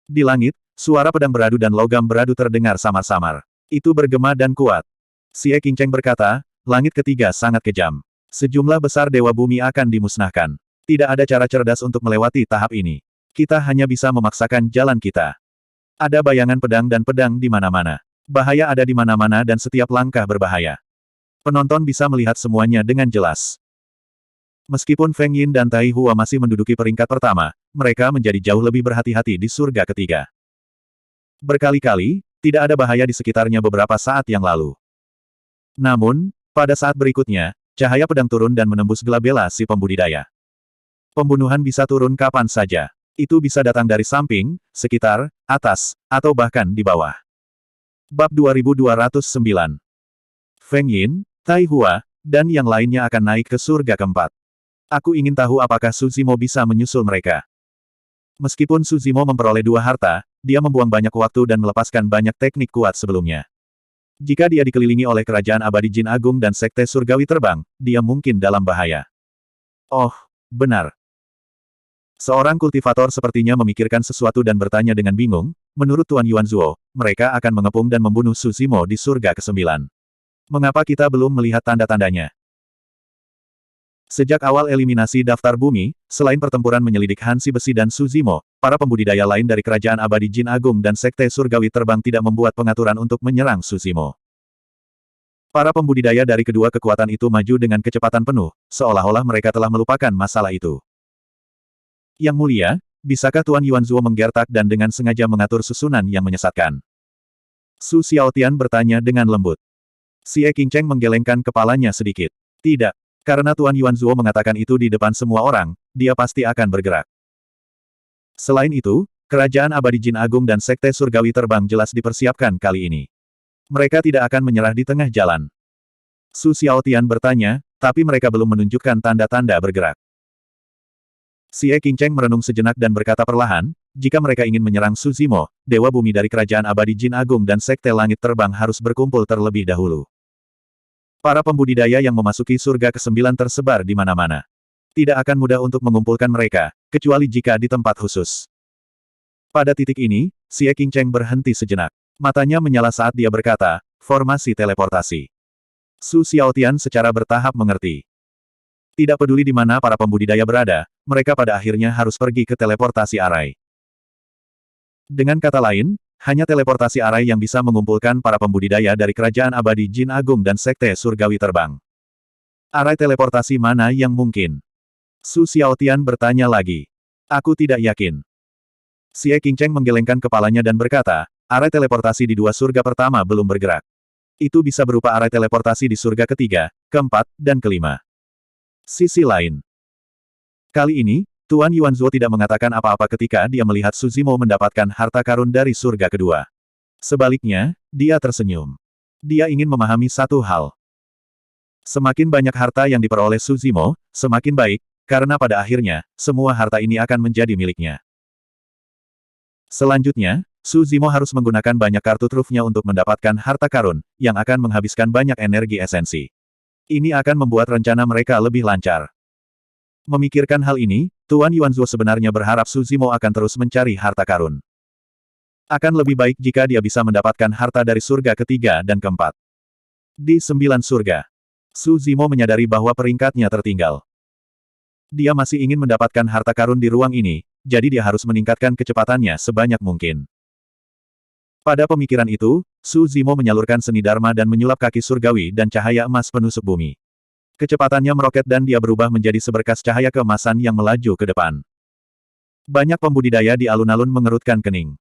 Di langit, suara pedang beradu dan logam beradu terdengar samar-samar. Itu bergema dan kuat. Xie Qingcheng berkata, langit ketiga sangat kejam. Sejumlah besar dewa bumi akan dimusnahkan. Tidak ada cara cerdas untuk melewati tahap ini. Kita hanya bisa memaksakan jalan kita. Ada bayangan pedang dan pedang di mana-mana. Bahaya ada di mana-mana dan setiap langkah berbahaya. Penonton bisa melihat semuanya dengan jelas. Meskipun Feng Yin dan Tai Hua masih menduduki peringkat pertama, mereka menjadi jauh lebih berhati-hati di surga ketiga. Berkali-kali, tidak ada bahaya di sekitarnya beberapa saat yang lalu. Namun, pada saat berikutnya, cahaya pedang turun dan menembus gelabela si pembudidaya. Pembunuhan bisa turun kapan saja. Itu bisa datang dari samping, sekitar, atas, atau bahkan di bawah. Bab 2209. Feng Yin, Tai Hua, dan yang lainnya akan naik ke surga keempat. Aku ingin tahu apakah Su Zimo bisa menyusul mereka. Meskipun Su Zimo memperoleh 2 harta, dia membuang banyak waktu dan melepaskan banyak teknik kuat sebelumnya. Jika dia dikelilingi oleh kerajaan abadi Jin Agung dan sekte surgawi terbang, dia mungkin dalam bahaya. Oh, benar. Seorang kultivator sepertinya memikirkan sesuatu dan bertanya dengan bingung, menurut Tuan Yuanzuo, mereka akan mengepung dan membunuh Su Zimo di surga ke-9. Mengapa kita belum melihat tanda-tandanya? Sejak awal eliminasi daftar bumi, selain pertempuran menyelidik Hansi Besi dan Su Zimo, para pembudidaya lain dari kerajaan abadi Jin Agung dan sekte surgawi terbang tidak membuat pengaturan untuk menyerang Su Zimo. Para pembudidaya dari kedua kekuatan itu maju dengan kecepatan penuh, seolah-olah mereka telah melupakan masalah itu. Yang mulia, bisakah Tuan Yuanzuo menggertak dan dengan sengaja mengatur susunan yang menyesatkan? Su Xiaotian bertanya dengan lembut. Xie Qingcheng menggelengkan kepalanya sedikit. Tidak. Karena Tuan Yuanzuo mengatakan itu di depan semua orang, dia pasti akan bergerak. Selain itu, kerajaan abadi Jin Agung dan sekte surgawi terbang jelas dipersiapkan kali ini. Mereka tidak akan menyerah di tengah jalan. Su Xiaotian bertanya, tapi mereka belum menunjukkan tanda-tanda bergerak. Xie Qingcheng merenung sejenak dan berkata perlahan, jika mereka ingin menyerang Su Zimo, Dewa Bumi dari Kerajaan Abadi Jin Agung dan Sekte Langit Terbang harus berkumpul terlebih dahulu. Para pembudidaya yang memasuki surga ke-9 tersebar di mana-mana. Tidak akan mudah untuk mengumpulkan mereka, kecuali jika di tempat khusus. Pada titik ini, Xie Qingcheng berhenti sejenak. Matanya menyala saat dia berkata, formasi teleportasi. Su Xiaotian secara bertahap mengerti. Tidak peduli di mana para pembudidaya berada, mereka pada akhirnya harus pergi ke teleportasi arai. Dengan kata lain, hanya teleportasi arai yang bisa mengumpulkan para pembudidaya dari Kerajaan Abadi Jin Agung dan Sekte Surgawi Terbang. Arai teleportasi mana yang mungkin? Su Xiaotian bertanya lagi. Aku tidak yakin. Xie Qingcheng menggelengkan kepalanya dan berkata, arai teleportasi di 2 surga pertama belum bergerak. Itu bisa berupa arai teleportasi di surga ketiga, keempat, dan kelima. Sisi lain. Kali ini, Tuan Yuanzuo tidak mengatakan apa-apa ketika dia melihat Su Zimo mendapatkan harta karun dari surga kedua. Sebaliknya, dia tersenyum. Dia ingin memahami satu hal. Semakin banyak harta yang diperoleh Su Zimo, semakin baik, karena pada akhirnya, semua harta ini akan menjadi miliknya. Selanjutnya, Su Zimo harus menggunakan banyak kartu trufnya untuk mendapatkan harta karun, yang akan menghabiskan banyak energi esensi. Ini akan membuat rencana mereka lebih lancar. Memikirkan hal ini, Tuan Yuanzuo sebenarnya berharap Su Zimo akan terus mencari harta karun. Akan lebih baik jika dia bisa mendapatkan harta dari surga ketiga dan keempat. Di 9 surga. Su Zimo menyadari bahwa peringkatnya tertinggal. Dia masih ingin mendapatkan harta karun di ruang ini, jadi dia harus meningkatkan kecepatannya sebanyak mungkin. Pada pemikiran itu, Su Zimo menyalurkan seni Dharma dan menyulap kaki surgawi dan cahaya emas penusuk bumi. Kecepatannya meroket dan dia berubah menjadi seberkas cahaya keemasan yang melaju ke depan. Banyak pembudidaya di alun-alun mengerutkan kening.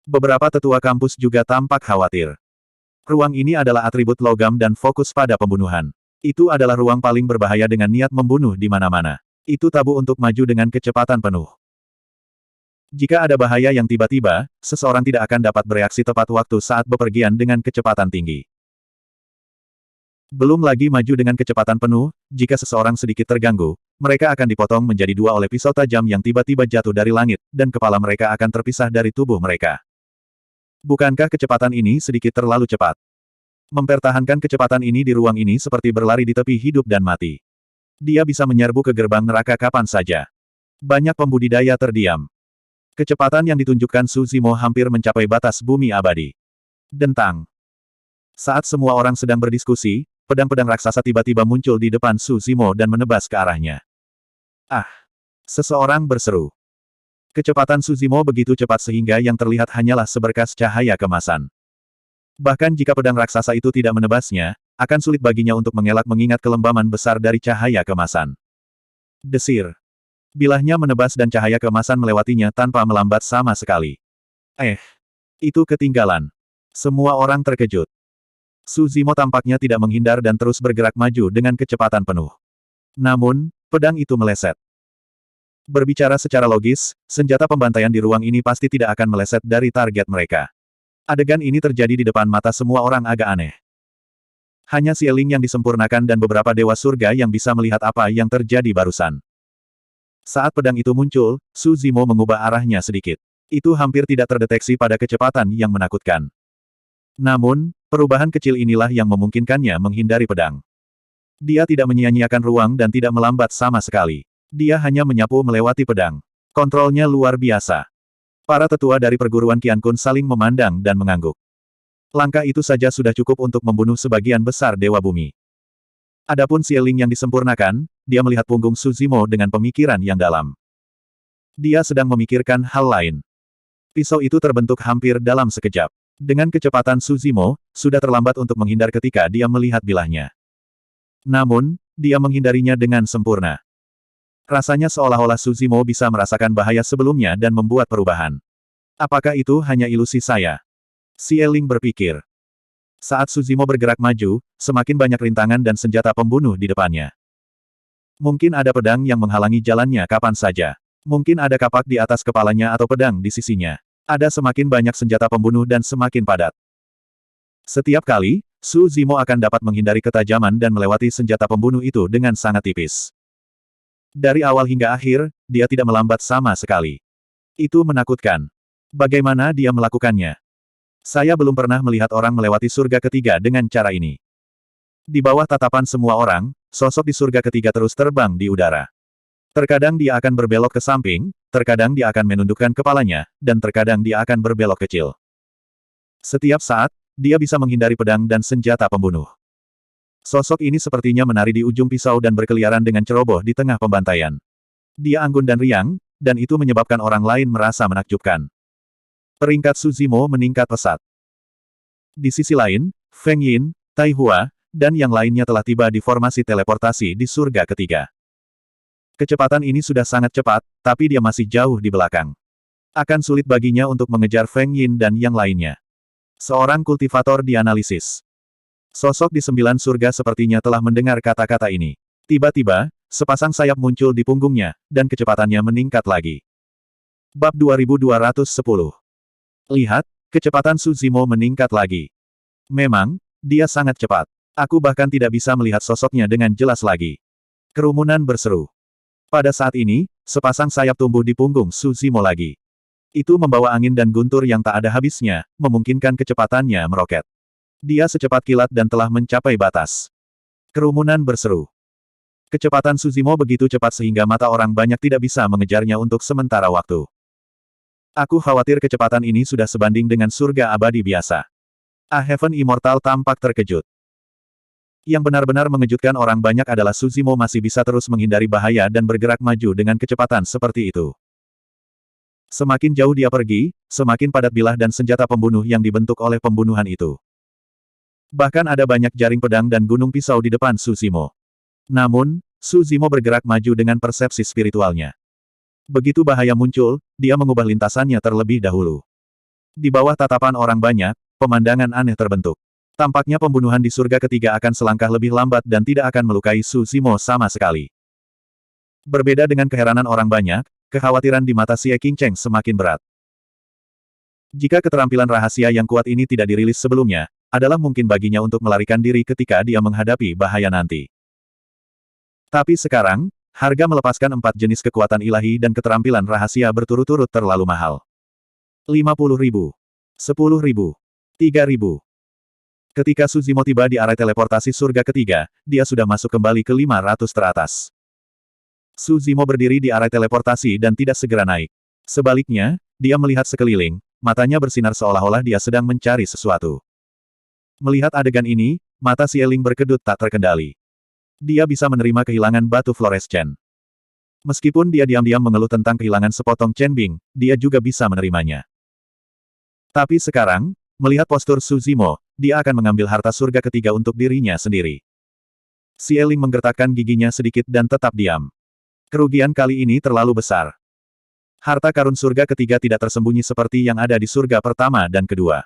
Beberapa tetua kampus juga tampak khawatir. Ruang ini adalah atribut logam dan fokus pada pembunuhan. Itu adalah ruang paling berbahaya dengan niat membunuh di mana-mana. Itu tabu untuk maju dengan kecepatan penuh. Jika ada bahaya yang tiba-tiba, seseorang tidak akan dapat bereaksi tepat waktu saat bepergian dengan kecepatan tinggi. Belum lagi maju dengan kecepatan penuh, jika seseorang sedikit terganggu, mereka akan dipotong menjadi dua oleh pisau tajam yang tiba-tiba jatuh dari langit, dan kepala mereka akan terpisah dari tubuh mereka. Bukankah kecepatan ini sedikit terlalu cepat? Mempertahankan kecepatan ini di ruang ini seperti berlari di tepi hidup dan mati. Dia bisa menyerbu ke gerbang neraka kapan saja. Banyak pembudidaya terdiam. Kecepatan yang ditunjukkan Su Zimo hampir mencapai batas bumi abadi. Dentang. Saat semua orang sedang berdiskusi, pedang-pedang raksasa tiba-tiba muncul di depan Su Zimo dan menebas ke arahnya. Ah! Seseorang berseru. Kecepatan Su Zimo begitu cepat sehingga yang terlihat hanyalah seberkas cahaya kemasan. Bahkan jika pedang raksasa itu tidak menebasnya, akan sulit baginya untuk mengelak mengingat kelembaman besar dari cahaya kemasan. Desir. Bilahnya menebas dan cahaya kemasan melewatinya tanpa melambat sama sekali. Itu ketinggalan. Semua orang terkejut. Su Zimo tampaknya tidak menghindar dan terus bergerak maju dengan kecepatan penuh. Namun, pedang itu meleset. Berbicara secara logis, senjata pembantaian di ruang ini pasti tidak akan meleset dari target mereka. Adegan ini terjadi di depan mata semua orang agak aneh. Hanya Xieling yang disempurnakan dan beberapa dewa surga yang bisa melihat apa yang terjadi barusan. Saat pedang itu muncul, Su Zimo mengubah arahnya sedikit. Itu hampir tidak terdeteksi pada kecepatan yang menakutkan. Namun, perubahan kecil inilah yang memungkinkannya menghindari pedang. Dia tidak menyia-nyiakan ruang dan tidak melambat sama sekali. Dia hanya menyapu melewati pedang. Kontrolnya luar biasa. Para tetua dari perguruan Qiankun saling memandang dan mengangguk. Langkah itu saja sudah cukup untuk membunuh sebagian besar dewa bumi. Adapun Xieling yang disempurnakan, dia melihat punggung Su Zimo dengan pemikiran yang dalam. Dia sedang memikirkan hal lain. Pisau itu terbentuk hampir dalam sekejap. Dengan kecepatan Su Zimo, sudah terlambat untuk menghindar ketika dia melihat bilahnya. Namun, dia menghindarinya dengan sempurna. Rasanya seolah-olah Su Zimo bisa merasakan bahaya sebelumnya dan membuat perubahan. Apakah itu hanya ilusi saya? Xieling berpikir. Saat Su Zimo bergerak maju, semakin banyak rintangan dan senjata pembunuh di depannya. Mungkin ada pedang yang menghalangi jalannya kapan saja. Mungkin ada kapak di atas kepalanya atau pedang di sisinya. Ada semakin banyak senjata pembunuh dan semakin padat. Setiap kali, Su Zimo akan dapat menghindari ketajaman dan melewati senjata pembunuh itu dengan sangat tipis. Dari awal hingga akhir, dia tidak melambat sama sekali. Itu menakutkan. Bagaimana dia melakukannya? Saya belum pernah melihat orang melewati surga ketiga dengan cara ini. Di bawah tatapan semua orang, sosok di surga ketiga terus terbang di udara. Terkadang dia akan berbelok ke samping, terkadang dia akan menundukkan kepalanya, dan terkadang dia akan berbelok kecil. Setiap saat, dia bisa menghindari pedang dan senjata pembunuh. Sosok ini sepertinya menari di ujung pisau dan berkeliaran dengan ceroboh di tengah pembantaian. Dia anggun dan riang, dan itu menyebabkan orang lain merasa menakjubkan. Peringkat Su Zimo meningkat pesat. Di sisi lain, Feng Yin, Tai Hua, dan yang lainnya telah tiba di formasi teleportasi di surga ketiga. Kecepatan ini sudah sangat cepat, tapi dia masih jauh di belakang. Akan sulit baginya untuk mengejar Feng Yin dan yang lainnya. Seorang kultivator dianalisis. Sosok di 9 surga sepertinya telah mendengar kata-kata ini. Tiba-tiba, sepasang sayap muncul di punggungnya, dan kecepatannya meningkat lagi. Bab 2210. Lihat, kecepatan Su Zimo meningkat lagi. Memang, dia sangat cepat. Aku bahkan tidak bisa melihat sosoknya dengan jelas lagi. Kerumunan berseru. Pada saat ini, sepasang sayap tumbuh di punggung Su Zimo lagi. Itu membawa angin dan guntur yang tak ada habisnya, memungkinkan kecepatannya meroket. Dia secepat kilat dan telah mencapai batas. Kerumunan berseru. Kecepatan Su Zimo begitu cepat sehingga mata orang banyak tidak bisa mengejarnya untuk sementara waktu. Aku khawatir kecepatan ini sudah sebanding dengan surga abadi biasa. A Heaven Immortal tampak terkejut. Yang benar-benar mengejutkan orang banyak adalah Suzimo masih bisa terus menghindari bahaya dan bergerak maju dengan kecepatan seperti itu. Semakin jauh dia pergi, semakin padat bilah dan senjata pembunuh yang dibentuk oleh pembunuhan itu. Bahkan ada banyak jaring pedang dan gunung pisau di depan Suzimo. Namun, Suzimo bergerak maju dengan persepsi spiritualnya. Begitu bahaya muncul, dia mengubah lintasannya terlebih dahulu. Di bawah tatapan orang banyak, pemandangan aneh terbentuk. Tampaknya pembunuhan di surga ketiga akan selangkah lebih lambat dan tidak akan melukai Suzimo sama sekali. Berbeda dengan keheranan orang banyak, kekhawatiran di mata Xie Qingcheng semakin berat. Jika keterampilan rahasia yang kuat ini tidak dirilis sebelumnya, adalah mungkin baginya untuk melarikan diri ketika dia menghadapi bahaya nanti. Tapi sekarang, harga melepaskan 4 jenis kekuatan ilahi dan keterampilan rahasia berturut-turut terlalu mahal. 50.000, 10.000, 3.000. Ketika Suzimo tiba di area teleportasi surga ketiga, dia sudah masuk kembali ke 500 teratas. Suzimo berdiri di area teleportasi dan tidak segera naik. Sebaliknya, dia melihat sekeliling, matanya bersinar seolah-olah dia sedang mencari sesuatu. Melihat adegan ini, mata Xieling berkedut tak terkendali. Dia bisa menerima kehilangan batu fluorescen. Meskipun dia diam-diam mengeluh tentang kehilangan sepotong Chen Bing, dia juga bisa menerimanya. Tapi sekarang, melihat postur Suzimo, dia akan mengambil harta surga ketiga untuk dirinya sendiri. Xieling menggertakkan giginya sedikit dan tetap diam. Kerugian kali ini terlalu besar. Harta karun surga ketiga tidak tersembunyi seperti yang ada di surga pertama dan kedua.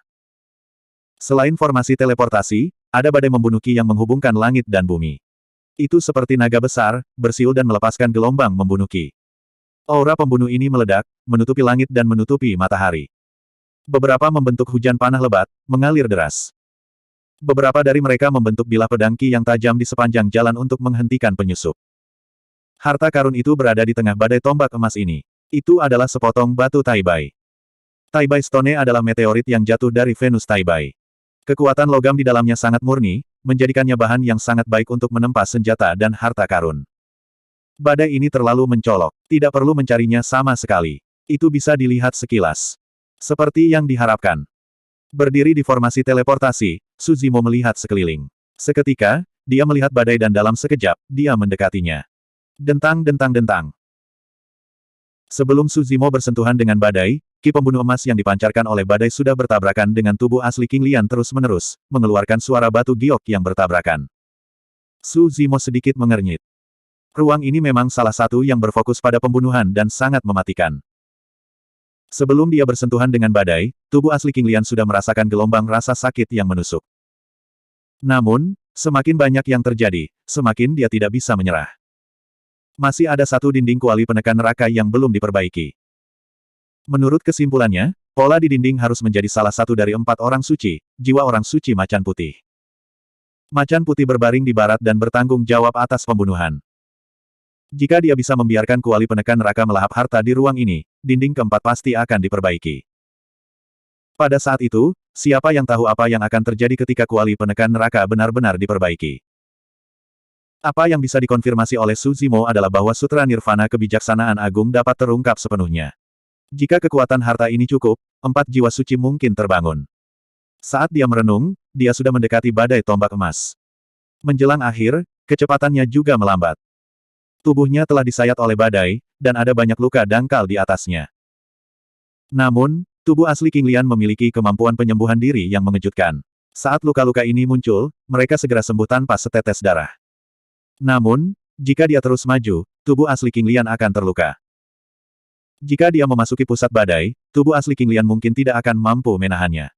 Selain formasi teleportasi, ada badai membunuh Qi yang menghubungkan langit dan bumi. Itu seperti naga besar, bersiul dan melepaskan gelombang membunuh Qi. Aura pembunuh ini meledak, menutupi langit dan menutupi matahari. Beberapa membentuk hujan panah lebat, mengalir deras. Beberapa dari mereka membentuk bilah pedang Qi yang tajam di sepanjang jalan untuk menghentikan penyusup. Harta karun itu berada di tengah badai tombak emas ini. Itu adalah sepotong batu Taibai. Taibai Stone adalah meteorit yang jatuh dari Venus Taibai. Kekuatan logam di dalamnya sangat murni, menjadikannya bahan yang sangat baik untuk menempa senjata dan harta karun. Badai ini terlalu mencolok, tidak perlu mencarinya sama sekali. Itu bisa dilihat sekilas. Seperti yang diharapkan. Berdiri di formasi teleportasi, Suzimo melihat sekeliling. Seketika, dia melihat badai dan dalam sekejap, dia mendekatinya. Dentang-dentang-dentang. Sebelum Suzimo bersentuhan dengan badai, Qi pembunuh emas yang dipancarkan oleh badai sudah bertabrakan dengan tubuh asli King Lian terus-menerus, mengeluarkan suara batu giok yang bertabrakan. Suzimo sedikit mengernyit. Ruang ini memang salah satu yang berfokus pada pembunuhan dan sangat mematikan. Sebelum dia bersentuhan dengan badai, tubuh asli King Lian sudah merasakan gelombang rasa sakit yang menusuk. Namun, semakin banyak yang terjadi, semakin dia tidak bisa menyerah. Masih ada satu dinding kuali penekan neraka yang belum diperbaiki. Menurut kesimpulannya, pola di dinding harus menjadi salah satu dari 4 orang suci, jiwa orang suci macan putih. Macan putih berbaring di barat dan bertanggung jawab atas pembunuhan. Jika dia bisa membiarkan kuali penekan neraka melahap harta di ruang ini, dinding keempat pasti akan diperbaiki. Pada saat itu, siapa yang tahu apa yang akan terjadi ketika kuali penekan neraka benar-benar diperbaiki? Apa yang bisa dikonfirmasi oleh Suzimo adalah bahwa Sutra Nirvana kebijaksanaan agung dapat terungkap sepenuhnya. Jika kekuatan harta ini cukup, 4 jiwa suci mungkin terbangun. Saat dia merenung, dia sudah mendekati badai tombak emas. Menjelang akhir, kecepatannya juga melambat. Tubuhnya telah disayat oleh badai, dan ada banyak luka dangkal di atasnya. Namun, tubuh asli King Lian memiliki kemampuan penyembuhan diri yang mengejutkan. Saat luka-luka ini muncul, mereka segera sembuh tanpa setetes darah. Namun, jika dia terus maju, tubuh asli King Lian akan terluka. Jika dia memasuki pusat badai, tubuh asli King Lian mungkin tidak akan mampu menahannya.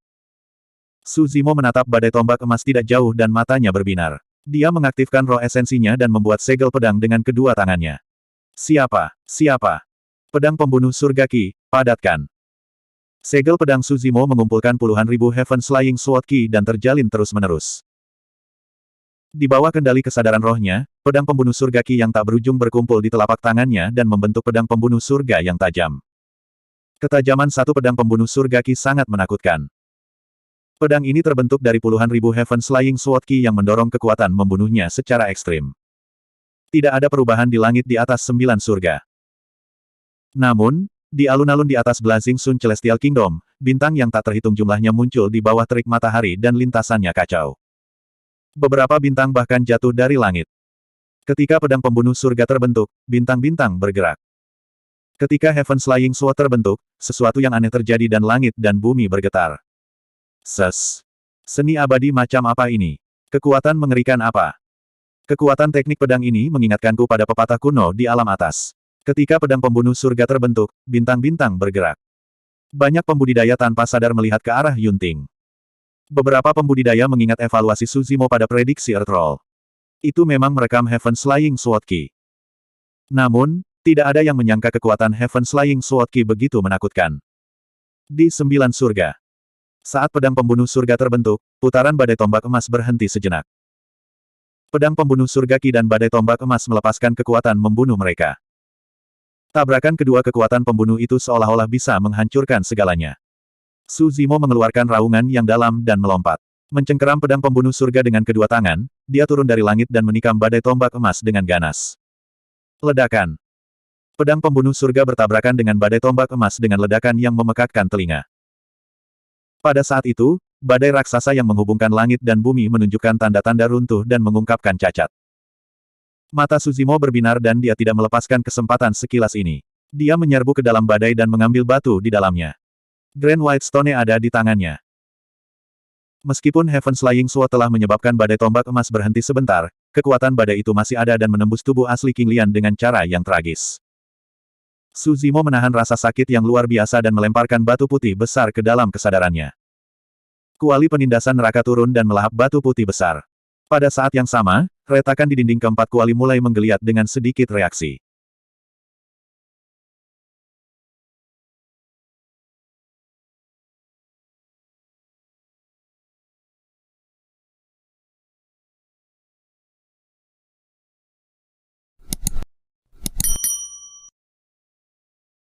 Suzimo menatap badai tombak emas tidak jauh dan matanya berbinar. Dia mengaktifkan roh esensinya dan membuat segel pedang dengan kedua tangannya. Siapa? Siapa? Pedang pembunuh surga Qi, padatkan. Segel pedang Suzimo mengumpulkan puluhan ribu Heaven Flying Sword Qi dan terjalin terus-menerus. Di bawah kendali kesadaran rohnya, pedang pembunuh surga Qi yang tak berujung berkumpul di telapak tangannya dan membentuk pedang pembunuh surga yang tajam. Ketajaman satu pedang pembunuh surga Qi sangat menakutkan. Pedang ini terbentuk dari puluhan ribu Heaven Flying Sword Qi yang mendorong kekuatan membunuhnya secara ekstrim. Tidak ada perubahan di langit di atas 9 surga. Namun, di alun-alun di atas Blazing Sun Celestial Kingdom, bintang yang tak terhitung jumlahnya muncul di bawah terik matahari dan lintasannya kacau. Beberapa bintang bahkan jatuh dari langit. Ketika pedang pembunuh surga terbentuk, bintang-bintang bergerak. Ketika Heaven's Flying Sword terbentuk, sesuatu yang aneh terjadi dan langit dan bumi bergetar. Seni abadi macam apa ini? Kekuatan mengerikan apa? Kekuatan teknik pedang ini mengingatkanku pada pepatah kuno di alam atas. Ketika pedang pembunuh surga terbentuk, bintang-bintang bergerak. Banyak pembudidaya tanpa sadar melihat ke arah Yunting. Beberapa pembudidaya mengingat evaluasi Suzimo pada prediksi Earthroll. Itu memang merekam Heaven's Flying Sword Ki. Namun, tidak ada yang menyangka kekuatan Heaven's Flying Sword Ki begitu menakutkan. Di 9 surga. Saat pedang pembunuh surga terbentuk, putaran badai tombak emas berhenti sejenak. Pedang pembunuh surga Ki dan badai tombak emas melepaskan kekuatan membunuh mereka. Tabrakan kedua kekuatan pembunuh itu seolah-olah bisa menghancurkan segalanya. Suzimo mengeluarkan raungan yang dalam dan melompat. Mencengkeram pedang pembunuh surga dengan kedua tangan, dia turun dari langit dan menikam badai tombak emas dengan ganas. Ledakan. Pedang pembunuh surga bertabrakan dengan badai tombak emas dengan ledakan yang memekakkan telinga. Pada saat itu, badai raksasa yang menghubungkan langit dan bumi menunjukkan tanda-tanda runtuh dan mengungkapkan cacat. Mata Suzimo berbinar dan dia tidak melepaskan kesempatan sekilas ini. Dia menyerbu ke dalam badai dan mengambil batu di dalamnya. Grand White Stone ada di tangannya. Meskipun Heaven's Flying Sword telah menyebabkan badai tombak emas berhenti sebentar, kekuatan badai itu masih ada dan menembus tubuh asli King Lian dengan cara yang tragis. Suzimo menahan rasa sakit yang luar biasa dan melemparkan batu putih besar ke dalam kesadarannya. Kuali penindasan neraka turun dan melahap batu putih besar. Pada saat yang sama, retakan di dinding keempat kuali mulai menggeliat dengan sedikit reaksi.